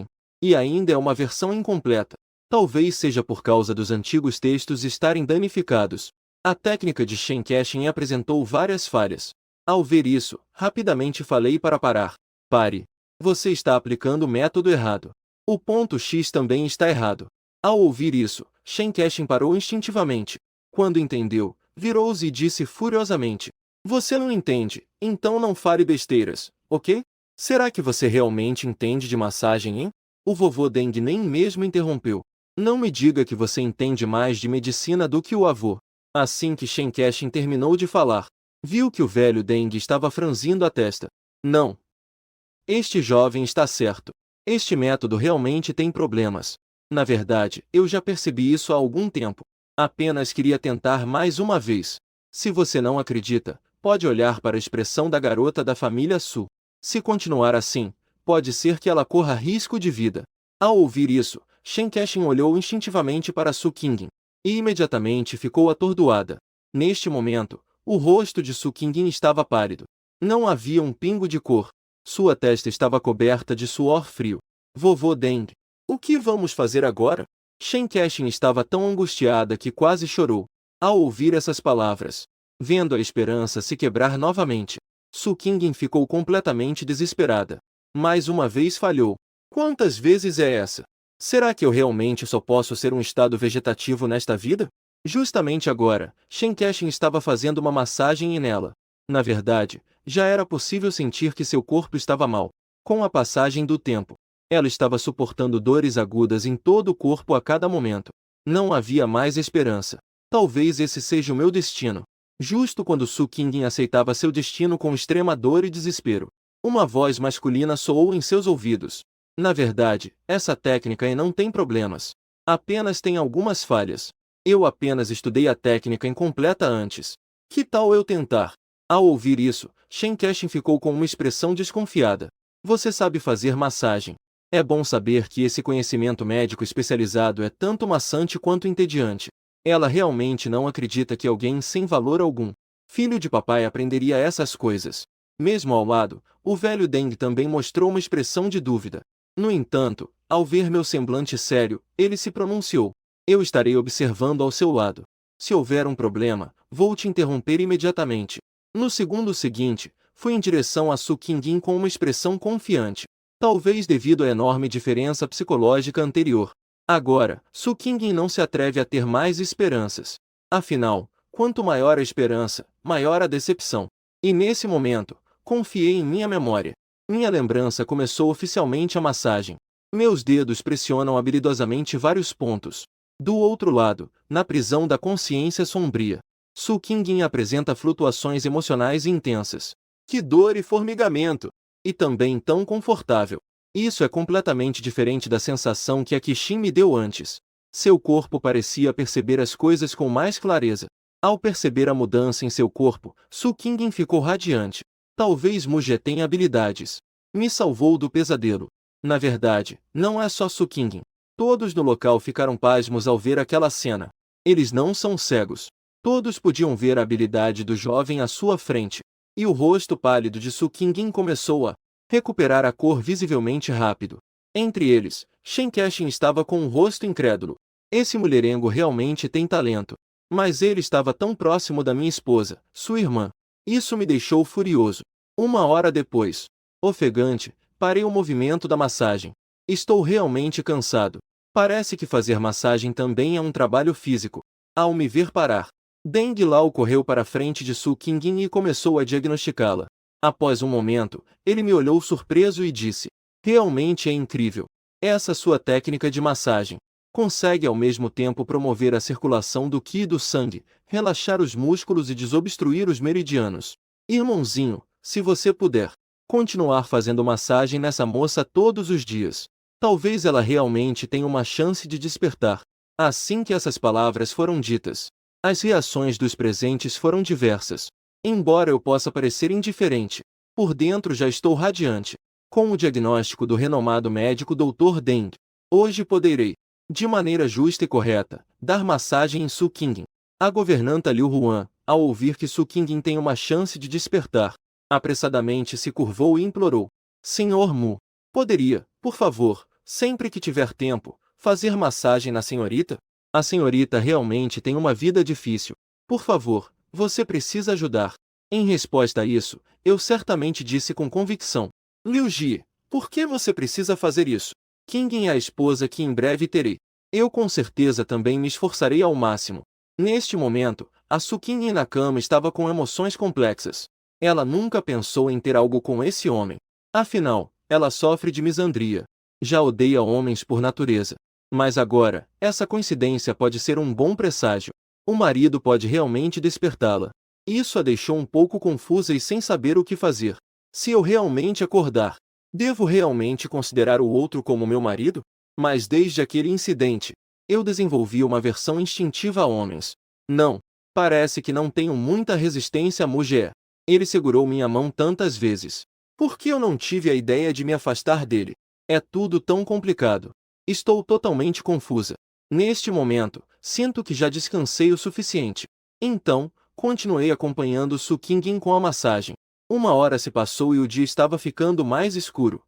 e ainda é uma versão incompleta. Talvez seja por causa dos antigos textos estarem danificados. A técnica de Shen Kexin apresentou várias falhas. Ao ver isso, rapidamente falei para parar. Pare. Você está aplicando o método errado. O ponto X também está errado. Ao ouvir isso, Shen Kexin parou instintivamente. Quando entendeu, virou-se e disse furiosamente: Você não entende, então não fale besteiras, ok? Será que você realmente entende de massagem, hein? O vovô Deng nem mesmo interrompeu. Não me diga que você entende mais de medicina do que o avô. Assim que Shen Kexin terminou de falar, viu que o velho Deng estava franzindo a testa. Não. Este jovem está certo. Este método realmente tem problemas. Na verdade, eu já percebi isso há algum tempo. Apenas queria tentar mais uma vez. Se você não acredita, pode olhar para a expressão da garota da família Su. Se continuar assim, pode ser que ela corra risco de vida. Ao ouvir isso, Shen Kexin olhou instintivamente para Su Qingyin e imediatamente ficou atordoada. Neste momento, o rosto de Su Qingyin estava pálido. Não havia um pingo de cor. Sua testa estava coberta de suor frio. Vovô Deng. O que vamos fazer agora? Shen Kexin estava tão angustiada que quase chorou. Ao ouvir essas palavras, vendo a esperança se quebrar novamente, Su Qingyin ficou completamente desesperada. Mais uma vez falhou. Quantas vezes é essa? Será que eu realmente só posso ser um estado vegetativo nesta vida? Justamente agora, Shen Kexin estava fazendo uma massagem nela. Na verdade, já era possível sentir que seu corpo estava mal. Com a passagem do tempo, ela estava suportando dores agudas em todo o corpo a cada momento. Não havia mais esperança. Talvez esse seja o meu destino. Justo quando Su Qingyin aceitava seu destino com extrema dor e desespero, uma voz masculina soou em seus ouvidos. Na verdade, essa técnica não tem problemas. Apenas tem algumas falhas. Eu apenas estudei a técnica incompleta antes. Que tal eu tentar? Ao ouvir isso, Shen Kexin ficou com uma expressão desconfiada. Você sabe fazer massagem. É bom saber que esse conhecimento médico especializado é tanto maçante quanto entediante. Ela realmente não acredita que alguém sem valor algum, filho de papai, aprenderia essas coisas. Mesmo ao lado, o velho Deng também mostrou uma expressão de dúvida. No entanto, ao ver meu semblante sério, ele se pronunciou. Eu estarei observando ao seu lado. Se houver um problema, vou te interromper imediatamente. No segundo seguinte, fui em direção a Su Qingyin com uma expressão confiante. Talvez devido à enorme diferença psicológica anterior. Agora, Su Qingyin não se atreve a ter mais esperanças. Afinal, quanto maior a esperança, maior a decepção. E nesse momento, confiei em minha memória. Minha lembrança começou oficialmente a massagem. Meus dedos pressionam habilidosamente vários pontos. Do outro lado, na prisão da consciência sombria, Su Qingyin apresenta flutuações emocionais intensas. Que dor e formigamento! E também tão confortável. Isso é completamente diferente da sensação que a Qixin me deu antes. Seu corpo parecia perceber as coisas com mais clareza. Ao perceber a mudança em seu corpo, Su Qingyin ficou radiante. Talvez Muje tenha habilidades. Me salvou do pesadelo. Na verdade, não é só Su Qingyin. Todos no local ficaram pasmos ao ver aquela cena. Eles não são cegos. Todos podiam ver a habilidade do jovem à sua frente. E o rosto pálido de Su Qingyin começou a recuperar a cor visivelmente rápido. Entre eles, Shen Kexin estava com um rosto incrédulo. Esse mulherengo realmente tem talento. Mas ele estava tão próximo da minha esposa, sua irmã. Isso me deixou furioso. 1 hora depois, ofegante, parei o movimento da massagem. Estou realmente cansado. Parece que fazer massagem também é um trabalho físico. Ao me ver parar, Deng Lao correu para a frente de Su Qingyin e começou a diagnosticá-la. Após um momento, ele me olhou surpreso e disse: realmente é incrível. Essa sua técnica de massagem consegue ao mesmo tempo promover a circulação do qi e do sangue, relaxar os músculos e desobstruir os meridianos. Irmãozinho, se você puder continuar fazendo massagem nessa moça todos os dias, talvez ela realmente tenha uma chance de despertar. Assim que essas palavras foram ditas, as reações dos presentes foram diversas. Embora eu possa parecer indiferente, por dentro já estou radiante. Com o diagnóstico do renomado médico Dr. Deng, hoje poderei, de maneira justa e correta, dar massagem em Su Qingyin. A governanta Liu Huan, ao ouvir que Su Qingyin tem uma chance de despertar, apressadamente se curvou e implorou: Senhor Mu, poderia, por favor, sempre que tiver tempo, fazer massagem na senhorita? A senhorita realmente tem uma vida difícil. Por favor, você precisa ajudar. Em resposta a isso, eu certamente disse com convicção: Liu Ji, por que você precisa fazer isso? Qingyin é a esposa que em breve terei. Eu com certeza também me esforçarei ao máximo. Neste momento, a Su Qingyin na cama estava com emoções complexas. Ela nunca pensou em ter algo com esse homem. Afinal, ela sofre de misandria. Já odeia homens por natureza. Mas agora, essa coincidência pode ser um bom presságio. O marido pode realmente despertá-la. Isso a deixou um pouco confusa e sem saber o que fazer. Se eu realmente acordar, devo realmente considerar o outro como meu marido? Mas desde aquele incidente, eu desenvolvi uma aversão instintiva a homens. Não, parece que não tenho muita resistência a Muje. Ele segurou minha mão tantas vezes. Por que eu não tive a ideia de me afastar dele? É tudo tão complicado. Estou totalmente confusa. Neste momento, sinto que já descansei o suficiente. Então, continuei acompanhando Su Qingyin com a massagem. 1 hora se passou e o dia estava ficando mais escuro.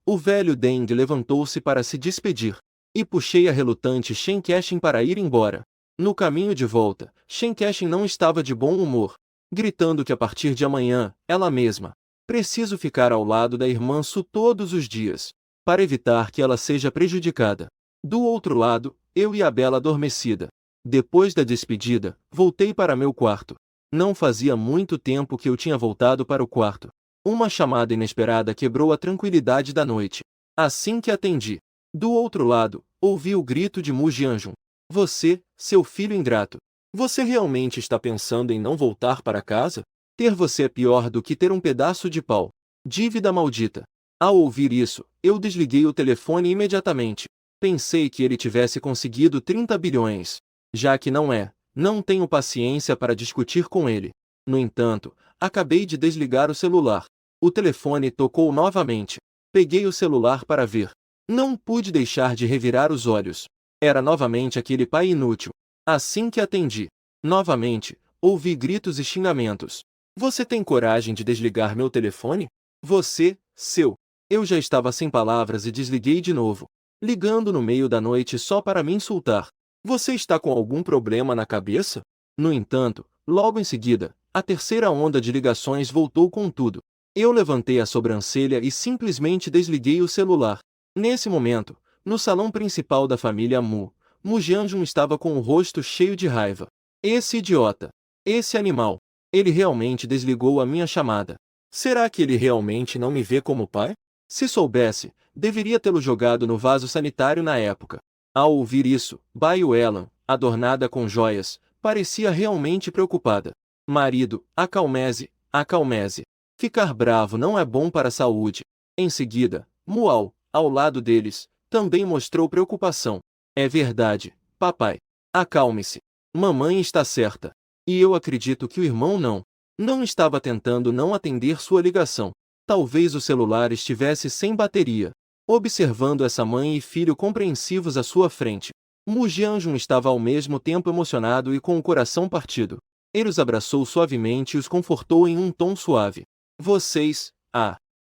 O velho Deng levantou-se para se despedir. E puxei a relutante Shen Kexin para ir embora. No caminho de volta, Shen Kexin não estava de bom humor, gritando que a partir de amanhã, ela mesma, preciso ficar ao lado da irmã Su todos os dias, para evitar que ela seja prejudicada. Do outro lado, eu e a Bela adormecida. Depois da despedida, voltei para meu quarto. Não fazia muito tempo que eu tinha voltado para o quarto. Uma chamada inesperada quebrou a tranquilidade da noite. Assim que atendi, do outro lado, ouvi o grito de Mu Jianjun. Você, seu filho ingrato. Você realmente está pensando em não voltar para casa? Ter você é pior do que ter um pedaço de pau. Dívida maldita. Ao ouvir isso, eu desliguei o telefone imediatamente. Pensei que ele tivesse conseguido 30 bilhões. Já que não é, não tenho paciência para discutir com ele. No entanto, acabei de desligar o celular. O telefone tocou novamente. Peguei o celular para ver. Não pude deixar de revirar os olhos. Era novamente aquele pai inútil. Assim que atendi, novamente, ouvi gritos e xingamentos. Você tem coragem de desligar meu telefone? Você, seu. Eu já estava sem palavras e desliguei de novo, ligando no meio da noite só para me insultar. Você está com algum problema na cabeça? No entanto, logo em seguida, a terceira onda de ligações voltou com tudo. Eu levantei a sobrancelha e simplesmente desliguei o celular. Nesse momento, no salão principal da família Mu Jianjun estava com o rosto cheio de raiva. Esse idiota! Esse animal! Ele realmente desligou a minha chamada. Será que ele realmente não me vê como pai? Se soubesse, deveria tê-lo jogado no vaso sanitário na época. Ao ouvir isso, Bai Welan, adornada com joias, parecia realmente preocupada. Marido, acalmeze, acalmeze. Ficar bravo não é bom para a saúde. Em seguida, Mual, ao lado deles, também mostrou preocupação. É verdade, papai. Acalme-se. Mamãe está certa. E eu acredito que o irmão não estava tentando não atender sua ligação. Talvez o celular estivesse sem bateria. Observando essa mãe e filho compreensivos à sua frente, Mu Jianjun estava ao mesmo tempo emocionado e com o coração partido. Ele os abraçou suavemente e os confortou em um tom suave. Vocês,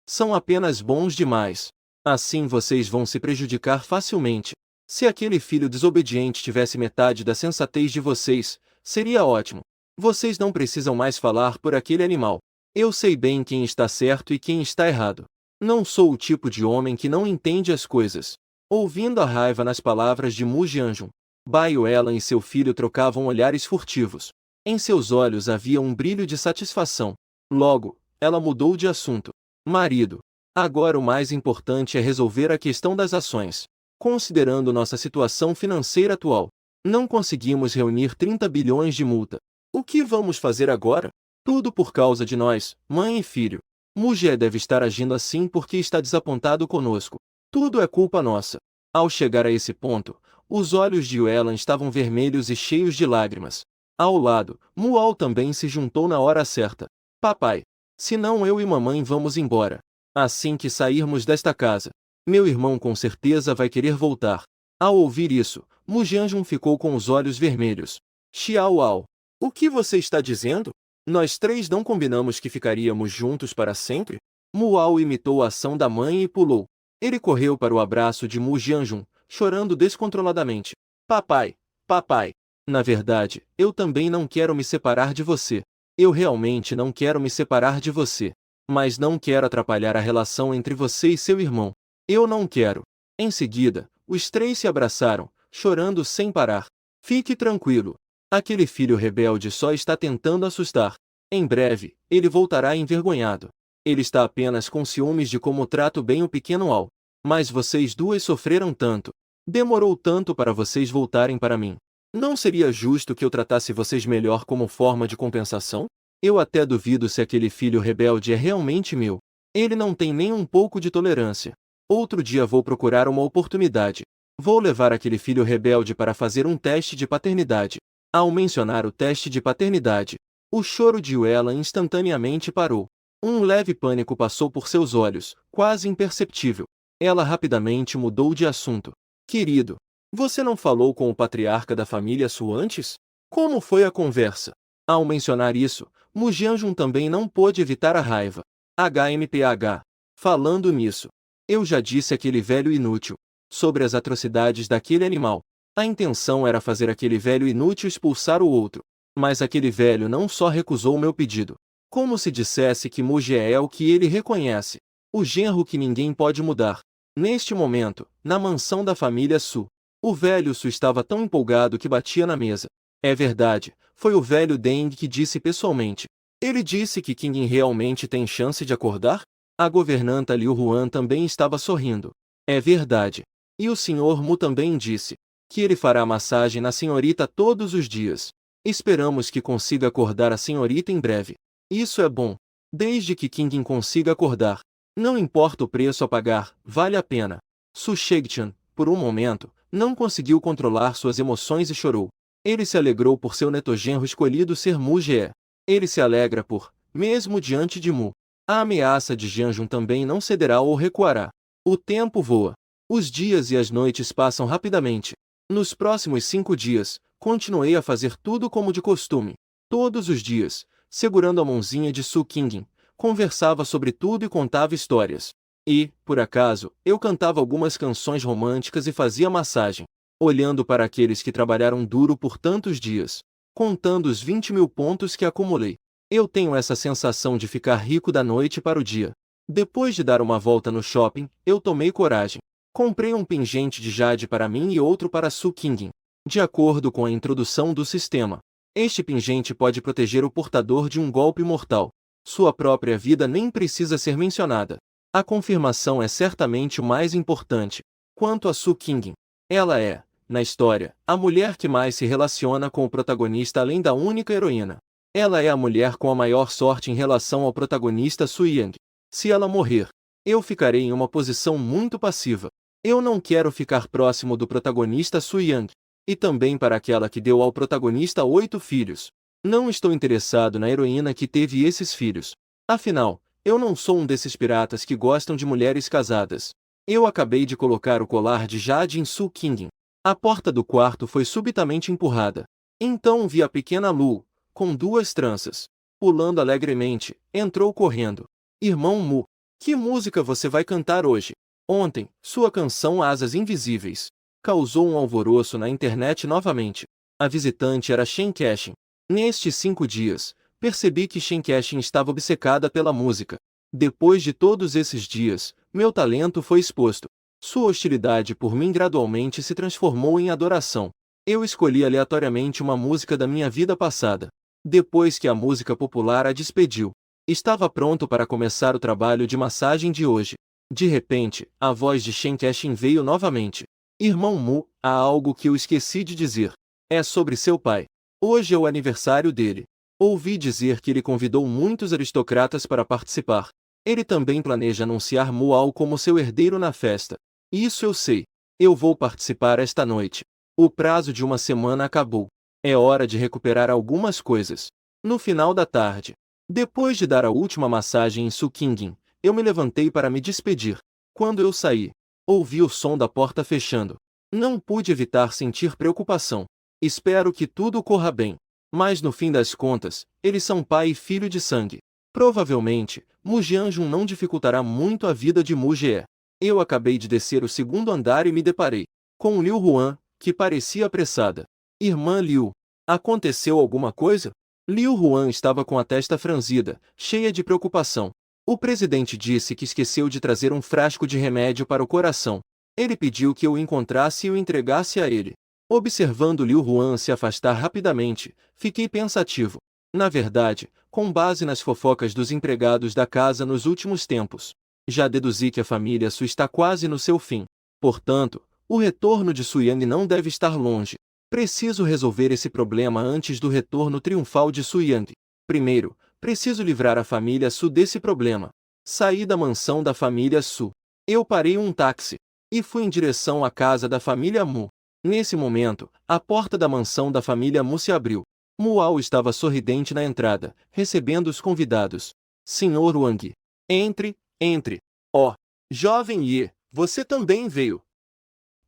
são apenas bons demais. Assim vocês vão se prejudicar facilmente. Se aquele filho desobediente tivesse metade da sensatez de vocês, seria ótimo. Vocês não precisam mais falar por aquele animal. Eu sei bem quem está certo e quem está errado. Não sou o tipo de homem que não entende as coisas. Ouvindo a raiva nas palavras de Mu Jianjun, Bai Yuelan e seu filho trocavam olhares furtivos. Em seus olhos havia um brilho de satisfação. Logo, ela mudou de assunto. Marido, agora o mais importante é resolver a questão das ações. Considerando nossa situação financeira atual, não conseguimos reunir 30 bilhões de multa. O que vamos fazer agora? Tudo por causa de nós, mãe e filho. Mu Jie deve estar agindo assim porque está desapontado conosco. Tudo é culpa nossa. Ao chegar a esse ponto, os olhos de Yuelan estavam vermelhos e cheios de lágrimas. Ao lado, Mual também se juntou na hora certa. Papai, senão eu e mamãe vamos embora. Assim que sairmos desta casa, meu irmão com certeza vai querer voltar. Ao ouvir isso, Mu Jianjun ficou com os olhos vermelhos. Xiao, o que você está dizendo? Nós três não combinamos que ficaríamos juntos para sempre? Mual imitou a ação da mãe e pulou. Ele correu para o abraço de Mu Jianjun, chorando descontroladamente. Papai, papai. Na verdade, eu também não quero me separar de você. Eu realmente não quero me separar de você. Mas não quero atrapalhar a relação entre você e seu irmão. Eu não quero. Em seguida, os três se abraçaram, chorando sem parar. Fique tranquilo. Aquele filho rebelde só está tentando assustar. Em breve, ele voltará envergonhado. Ele está apenas com ciúmes de como trato bem o pequeno Al. Mas vocês duas sofreram tanto. Demorou tanto para vocês voltarem para mim. Não seria justo que eu tratasse vocês melhor como forma de compensação? Eu até duvido se aquele filho rebelde é realmente meu. Ele não tem nem um pouco de tolerância. Outro dia vou procurar uma oportunidade. Vou levar aquele filho rebelde para fazer um teste de paternidade. Ao mencionar o teste de paternidade, o choro de Yuelan instantaneamente parou. Um leve pânico passou por seus olhos, quase imperceptível. Ela rapidamente mudou de assunto. Querido, você não falou com o patriarca da família Su antes? Como foi a conversa? Ao mencionar isso, Mu Jianjun também não pôde evitar a raiva. HMPH. Falando nisso, eu já disse àquele velho inútil sobre as atrocidades daquele animal. A intenção era fazer aquele velho inútil expulsar o outro. Mas aquele velho não só recusou meu pedido, como se dissesse que Mu Jie é o que ele reconhece. O genro que ninguém pode mudar. Neste momento, na mansão da família Su, o velho Su estava tão empolgado que batia na mesa. É verdade, foi o velho Deng que disse pessoalmente. Ele disse que Qingyin realmente tem chance de acordar? A governanta Liu Huan também estava sorrindo. É verdade. E o Sr. Mu também disse que ele fará massagem na senhorita todos os dias. Esperamos que consiga acordar a senhorita em breve. Isso é bom. Desde que Qingyin consiga acordar. Não importa o preço a pagar, vale a pena. Su Shengtian, por um momento, não conseguiu controlar suas emoções e chorou. Ele se alegrou por seu netogenro escolhido ser Mu Jie. Ele se alegra por, mesmo diante de Mu, a ameaça de Jianjun também não cederá ou recuará. O tempo voa. Os dias e as noites passam rapidamente. Nos próximos 5 dias, continuei a fazer tudo como de costume. Todos os dias, segurando a mãozinha de Su Qingyin, conversava sobre tudo e contava histórias. E, por acaso, eu cantava algumas canções românticas e fazia massagem, olhando para aqueles que trabalharam duro por tantos dias, contando os 20.000 pontos que acumulei. Eu tenho essa sensação de ficar rico da noite para o dia. Depois de dar uma volta no shopping, eu tomei coragem. Comprei um pingente de jade para mim e outro para Su Qingyin. De acordo com a introdução do sistema, este pingente pode proteger o portador de um golpe mortal. Sua própria vida nem precisa ser mencionada. A confirmação é certamente o mais importante. Quanto a Su Qingyin, ela é, na história, a mulher que mais se relaciona com o protagonista além da única heroína. Ela é a mulher com a maior sorte em relação ao protagonista Su Yang. Se ela morrer, eu ficarei em uma posição muito passiva. Eu não quero ficar próximo do protagonista Su Yang. E também para aquela que deu ao protagonista 8 filhos. Não estou interessado na heroína que teve esses filhos. Afinal, eu não sou um desses piratas que gostam de mulheres casadas. Eu acabei de colocar o colar de Jade em Su Qingyin. A porta do quarto foi subitamente empurrada. Então vi a pequena Lu, com duas tranças. Pulando alegremente, entrou correndo. Irmão Mu, que música você vai cantar hoje? Ontem, sua canção Asas Invisíveis causou um alvoroço na internet novamente. A visitante era Shen Kexin. Nestes 5 dias, percebi que Shen Kexin estava obcecada pela música. Depois de todos esses dias, meu talento foi exposto. Sua hostilidade por mim gradualmente se transformou em adoração. Eu escolhi aleatoriamente uma música da minha vida passada. Depois que a música popular a despediu, estava pronto para começar o trabalho de massagem de hoje. De repente, a voz de Shen Kexin veio novamente. Irmão Mu, há algo que eu esqueci de dizer. É sobre seu pai. Hoje é o aniversário dele. Ouvi dizer que ele convidou muitos aristocratas para participar. Ele também planeja anunciar Mual como seu herdeiro na festa. Isso eu sei. Eu vou participar esta noite. O prazo de uma semana acabou. É hora de recuperar algumas coisas. No final da tarde, depois de dar a última massagem em Su Qingyin, eu me levantei para me despedir. Quando eu saí, ouvi o som da porta fechando. Não pude evitar sentir preocupação. Espero que tudo corra bem. Mas no fim das contas, eles são pai e filho de sangue. Provavelmente, Mu Jianjun não dificultará muito a vida de Mu Jie. Eu acabei de descer o segundo andar e me deparei com Liu Huan, que parecia apressada. Irmã Liu, aconteceu alguma coisa? Liu Huan estava com a testa franzida, cheia de preocupação. O presidente disse que esqueceu de trazer um frasco de remédio para o coração. Ele pediu que eu o encontrasse e o entregasse a ele. Observando Liu Huan se afastar rapidamente, fiquei pensativo. Na verdade, com base nas fofocas dos empregados da casa nos últimos tempos, já deduzi que a família Su está quase no seu fim. Portanto, o retorno de Su Yang não deve estar longe. Preciso resolver esse problema antes do retorno triunfal de Su Yang. Primeiro, preciso livrar a família Su desse problema. Saí da mansão da família Su. Eu parei um táxi e fui em direção à casa da família Mu. Nesse momento, a porta da mansão da família Mu se abriu. Mual estava sorridente na entrada, recebendo os convidados. Senhor Wang. Entre, entre. Oh, jovem Ye, você também veio.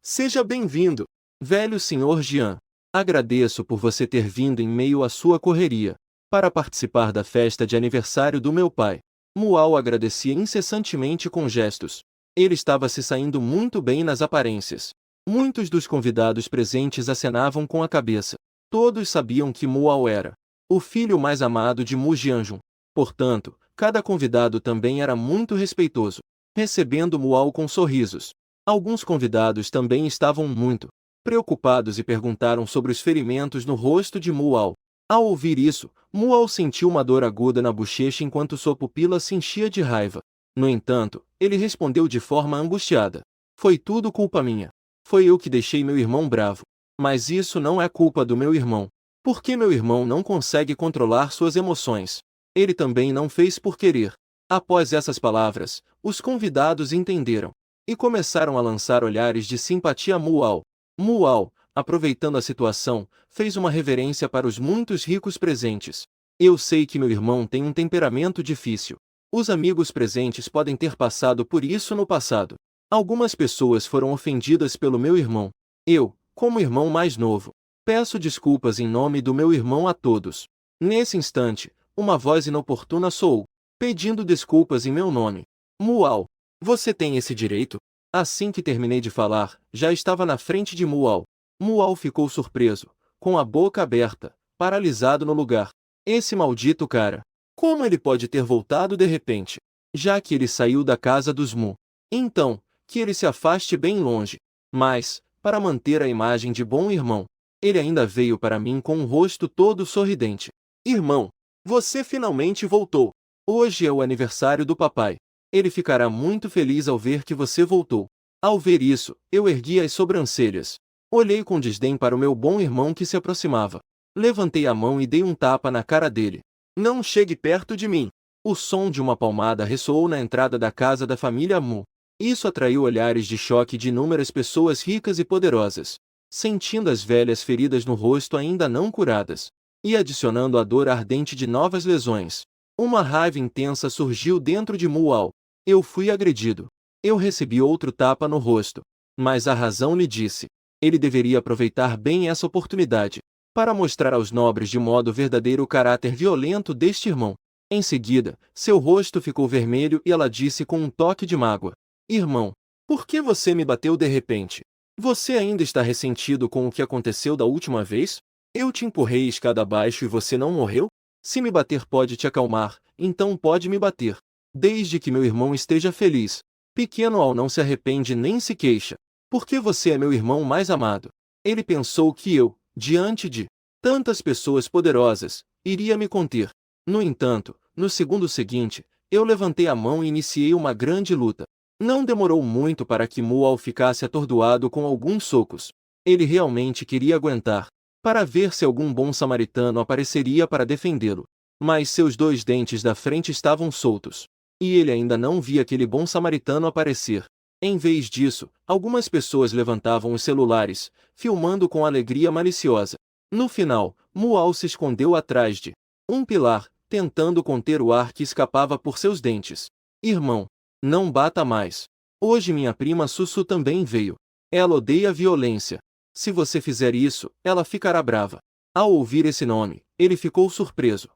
Seja bem-vindo, velho senhor Jian. Agradeço por você ter vindo em meio à sua correria, para participar da festa de aniversário do meu pai. Mual agradecia incessantemente com gestos. Ele estava se saindo muito bem nas aparências. Muitos dos convidados presentes acenavam com a cabeça. Todos sabiam que Mual era o filho mais amado de Mu Jianjun. Portanto, cada convidado também era muito respeitoso, recebendo Mual com sorrisos. Alguns convidados também estavam muito preocupados e perguntaram sobre os ferimentos no rosto de Mual. Ao ouvir isso, Mual sentiu uma dor aguda na bochecha enquanto sua pupila se enchia de raiva. No entanto, ele respondeu de forma angustiada. Foi tudo culpa minha. Foi eu que deixei meu irmão bravo. Mas isso não é culpa do meu irmão. Por que meu irmão não consegue controlar suas emoções? Ele também não fez por querer. Após essas palavras, os convidados entenderam e começaram a lançar olhares de simpatia a Mual. Mual, aproveitando a situação, fez uma reverência para os muitos ricos presentes. Eu sei que meu irmão tem um temperamento difícil. Os amigos presentes podem ter passado por isso no passado. Algumas pessoas foram ofendidas pelo meu irmão. Eu, como irmão mais novo, peço desculpas em nome do meu irmão a todos. Nesse instante, uma voz inoportuna soou, pedindo desculpas em meu nome. Mual, você tem esse direito? Assim que terminei de falar, já estava na frente de Mual. Mual ficou surpreso, com a boca aberta, paralisado no lugar. Esse maldito cara! Como ele pode ter voltado de repente? Já que ele saiu da casa dos Mu. Então, que ele se afaste bem longe. Mas, para manter a imagem de bom irmão, ele ainda veio para mim com um rosto todo sorridente. Irmão, você finalmente voltou. Hoje é o aniversário do papai. Ele ficará muito feliz ao ver que você voltou. Ao ver isso, eu ergui as sobrancelhas. Olhei com desdém para o meu bom irmão que se aproximava. Levantei a mão e dei um tapa na cara dele. Não chegue perto de mim. O som de uma palmada ressoou na entrada da casa da família Mu. Isso atraiu olhares de choque de inúmeras pessoas ricas e poderosas. Sentindo as velhas feridas no rosto ainda não curadas, e adicionando a dor ardente de novas lesões. Uma raiva intensa surgiu dentro de Mual. Eu fui agredido. Eu recebi outro tapa no rosto. Mas a razão lhe disse. Ele deveria aproveitar bem essa oportunidade para mostrar aos nobres de modo verdadeiro o caráter violento deste irmão. Em seguida, seu rosto ficou vermelho e ela disse com um toque de mágoa: Irmão, por que você me bateu de repente? Você ainda está ressentido com o que aconteceu da última vez? Eu te empurrei escada abaixo e você não morreu? Se me bater pode te acalmar, então pode me bater. Desde que meu irmão esteja feliz. Pequeno Al não se arrepende nem se queixa. Porque você é meu irmão mais amado. Ele pensou que eu, diante de tantas pessoas poderosas, iria me conter. No entanto, no segundo seguinte, eu levantei a mão e iniciei uma grande luta. Não demorou muito para que Mual ficasse atordoado com alguns socos. Ele realmente queria aguentar, para ver se algum bom samaritano apareceria para defendê-lo. Mas seus dois dentes da frente estavam soltos. E ele ainda não via aquele bom samaritano aparecer. Em vez disso, algumas pessoas levantavam os celulares, filmando com alegria maliciosa. No final, Mual se escondeu atrás de um pilar, tentando conter o ar que escapava por seus dentes. Irmão, não bata mais. Hoje minha prima Sussu também veio. Ela odeia violência. Se você fizer isso, ela ficará brava. Ao ouvir esse nome, ele ficou surpreso.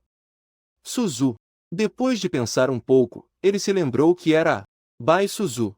Suzu. Depois de pensar um pouco, ele se lembrou que era a Bai Suzu,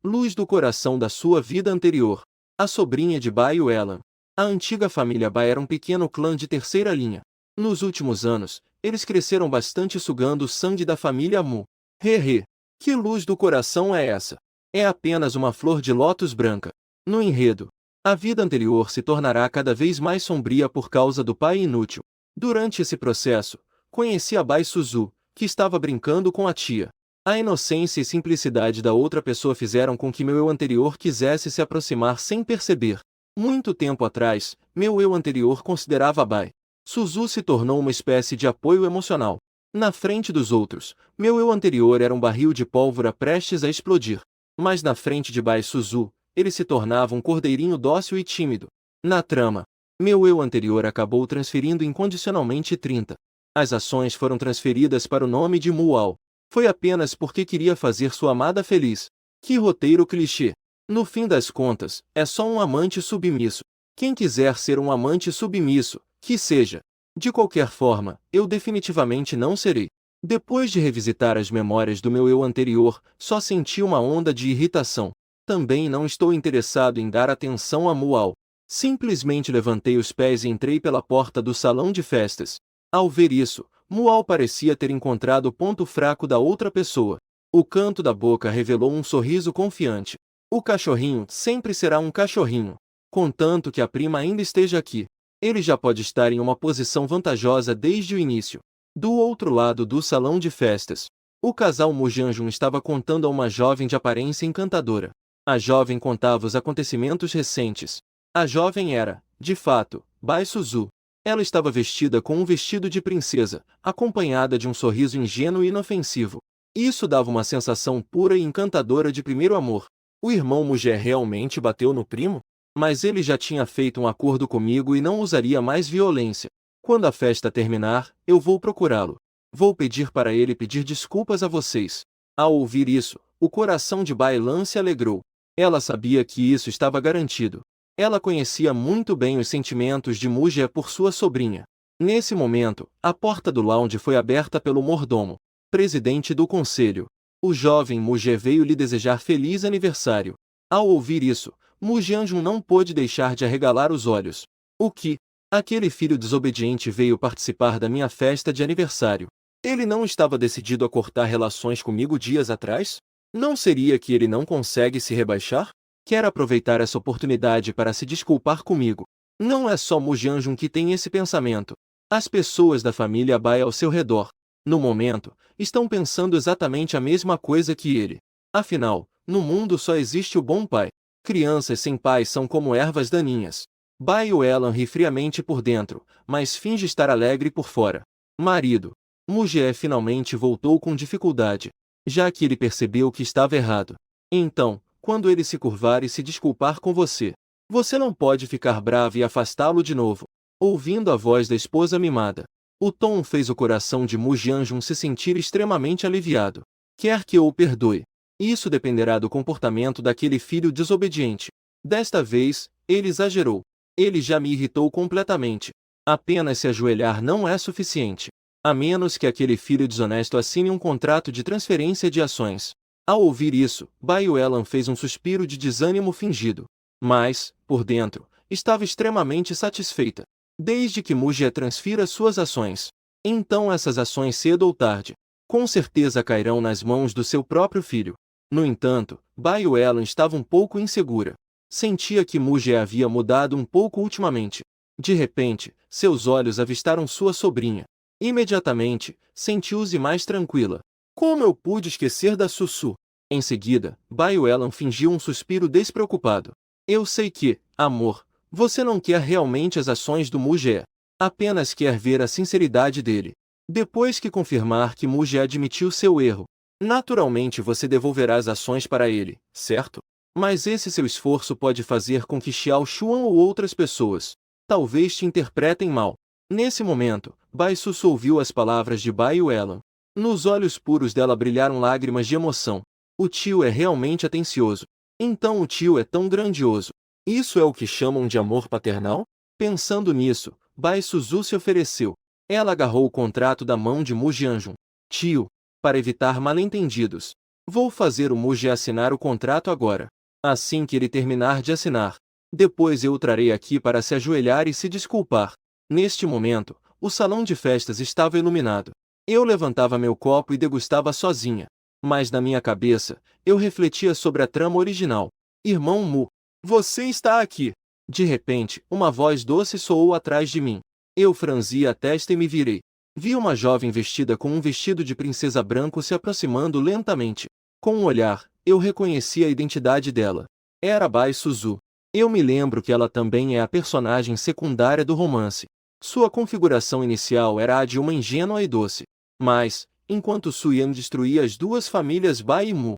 luz do coração da sua vida anterior, a sobrinha de Bai Yuelan. A antiga família Bai era um pequeno clã de terceira linha. Nos últimos anos, eles cresceram bastante sugando o sangue da família Mu. Hehe. Que luz do coração é essa? É apenas uma flor de lótus branca. No enredo, a vida anterior se tornará cada vez mais sombria por causa do pai inútil. Durante esse processo, conheci a Bai Suzu, que estava brincando com a tia. A inocência e simplicidade da outra pessoa fizeram com que meu eu anterior quisesse se aproximar sem perceber. Muito tempo atrás, meu eu anterior considerava a Bai Suzu se tornou uma espécie de apoio emocional. Na frente dos outros, meu eu anterior era um barril de pólvora prestes a explodir. Mas na frente de Bai Suzu, ele se tornava um cordeirinho dócil e tímido. Na trama, meu eu anterior acabou transferindo incondicionalmente 30. As ações foram transferidas para o nome de Mual. Foi apenas porque queria fazer sua amada feliz. Que roteiro clichê. No fim das contas, é só um amante submisso. Quem quiser ser um amante submisso, que seja. De qualquer forma, eu definitivamente não serei. Depois de revisitar as memórias do meu eu anterior, só senti uma onda de irritação. Também não estou interessado em dar atenção a Mual. Simplesmente levantei os pés e entrei pela porta do salão de festas. Ao ver isso, Mual parecia ter encontrado o ponto fraco da outra pessoa. O canto da boca revelou um sorriso confiante. O cachorrinho sempre será um cachorrinho. Contanto que a prima ainda esteja aqui. Ele já pode estar em uma posição vantajosa desde o início. Do outro lado do salão de festas, o casal Mujanjun estava contando a uma jovem de aparência encantadora. A jovem contava os acontecimentos recentes. A jovem era, de fato, Bai Suzu. Ela estava vestida com um vestido de princesa, acompanhada de um sorriso ingênuo e inofensivo. Isso dava uma sensação pura e encantadora de primeiro amor. O irmão Mugé realmente bateu no primo? Mas ele já tinha feito um acordo comigo e não usaria mais violência. Quando a festa terminar, eu vou procurá-lo. Vou pedir para ele pedir desculpas a vocês. Ao ouvir isso, o coração de Bai Lan se alegrou. Ela sabia que isso estava garantido. Ela conhecia muito bem os sentimentos de Mugé por sua sobrinha. Nesse momento, a porta do lounge foi aberta pelo mordomo, presidente do conselho. O jovem Mugé veio lhe desejar feliz aniversário. Ao ouvir isso, Mujanjun não pôde deixar de arregalar os olhos. O que? Aquele filho desobediente veio participar da minha festa de aniversário. Ele não estava decidido a cortar relações comigo dias atrás? Não seria que ele não consegue se rebaixar? Quer aproveitar essa oportunidade para se desculpar comigo. Não é só Mujanjun que tem esse pensamento. As pessoas da família Bai ao seu redor, no momento, estão pensando exatamente a mesma coisa que ele. Afinal, no mundo só existe o bom pai. Crianças sem pais são como ervas daninhas. Bai Yuelan ri friamente por dentro, mas finge estar alegre por fora. Marido. Mugé finalmente voltou com dificuldade, já que ele percebeu que estava errado. Então, quando ele se curvar e se desculpar com você, você não pode ficar bravo e afastá-lo de novo. ouvindo a voz da esposa mimada. O tom fez o coração de Mu Jianjun se sentir extremamente aliviado. Quer que eu o perdoe. Isso dependerá do comportamento daquele filho desobediente. Desta vez, ele exagerou. Ele já me irritou completamente. Apenas se ajoelhar não é suficiente. A menos que aquele filho desonesto assine um contrato de transferência de ações. Ao ouvir isso, Bai Yuelan fez um suspiro de desânimo fingido. Mas, por dentro, estava extremamente satisfeita. Desde que Mu Jie transfira suas ações, então essas ações cedo ou tarde, com certeza cairão nas mãos do seu próprio filho. No entanto, Bai Yuelan estava um pouco insegura. Sentia que Mu Jie havia mudado um pouco ultimamente. De repente, seus olhos avistaram sua sobrinha. Imediatamente, sentiu-se mais tranquila. Como eu pude esquecer da Sussu? Em seguida, Bai Yuelan fingiu um suspiro despreocupado. Eu sei que, amor, você não quer realmente as ações do Mu Jie. Apenas quer ver a sinceridade dele. Depois que confirmar que Mu Jie admitiu seu erro, naturalmente você devolverá as ações para ele, certo? Mas esse seu esforço pode fazer com que Xiao Xuan ou outras pessoas talvez te interpretem mal. Nesse momento, Bai Sussu ouviu as palavras de Bai Yuelan. Nos olhos puros dela brilharam lágrimas de emoção. O tio é realmente atencioso. Então o tio é tão grandioso. Isso é o que chamam de amor paternal? Pensando nisso, Bai Suzu se ofereceu. Ela agarrou o contrato da mão de Mu Jianjun. Tio, para evitar mal-entendidos, vou fazer o Mu Jie assinar o contrato agora. Assim que ele terminar de assinar, depois eu o trarei aqui para se ajoelhar e se desculpar. Neste momento, o salão de festas estava iluminado. Eu levantava meu copo e degustava sozinha. Mas na minha cabeça, eu refletia sobre a trama original. Irmão Mu, você está aqui. De repente, uma voz doce soou atrás de mim. Eu franzi a testa e me virei. Vi uma jovem vestida com um vestido de princesa branco se aproximando lentamente. Com um olhar, eu reconheci a identidade dela. Era Bai Suzu. Eu me lembro que ela também é a personagem secundária do romance. Sua configuração inicial era a de uma ingênua e doce. Mas, enquanto Su Yan destruía as duas famílias Bai e Mu,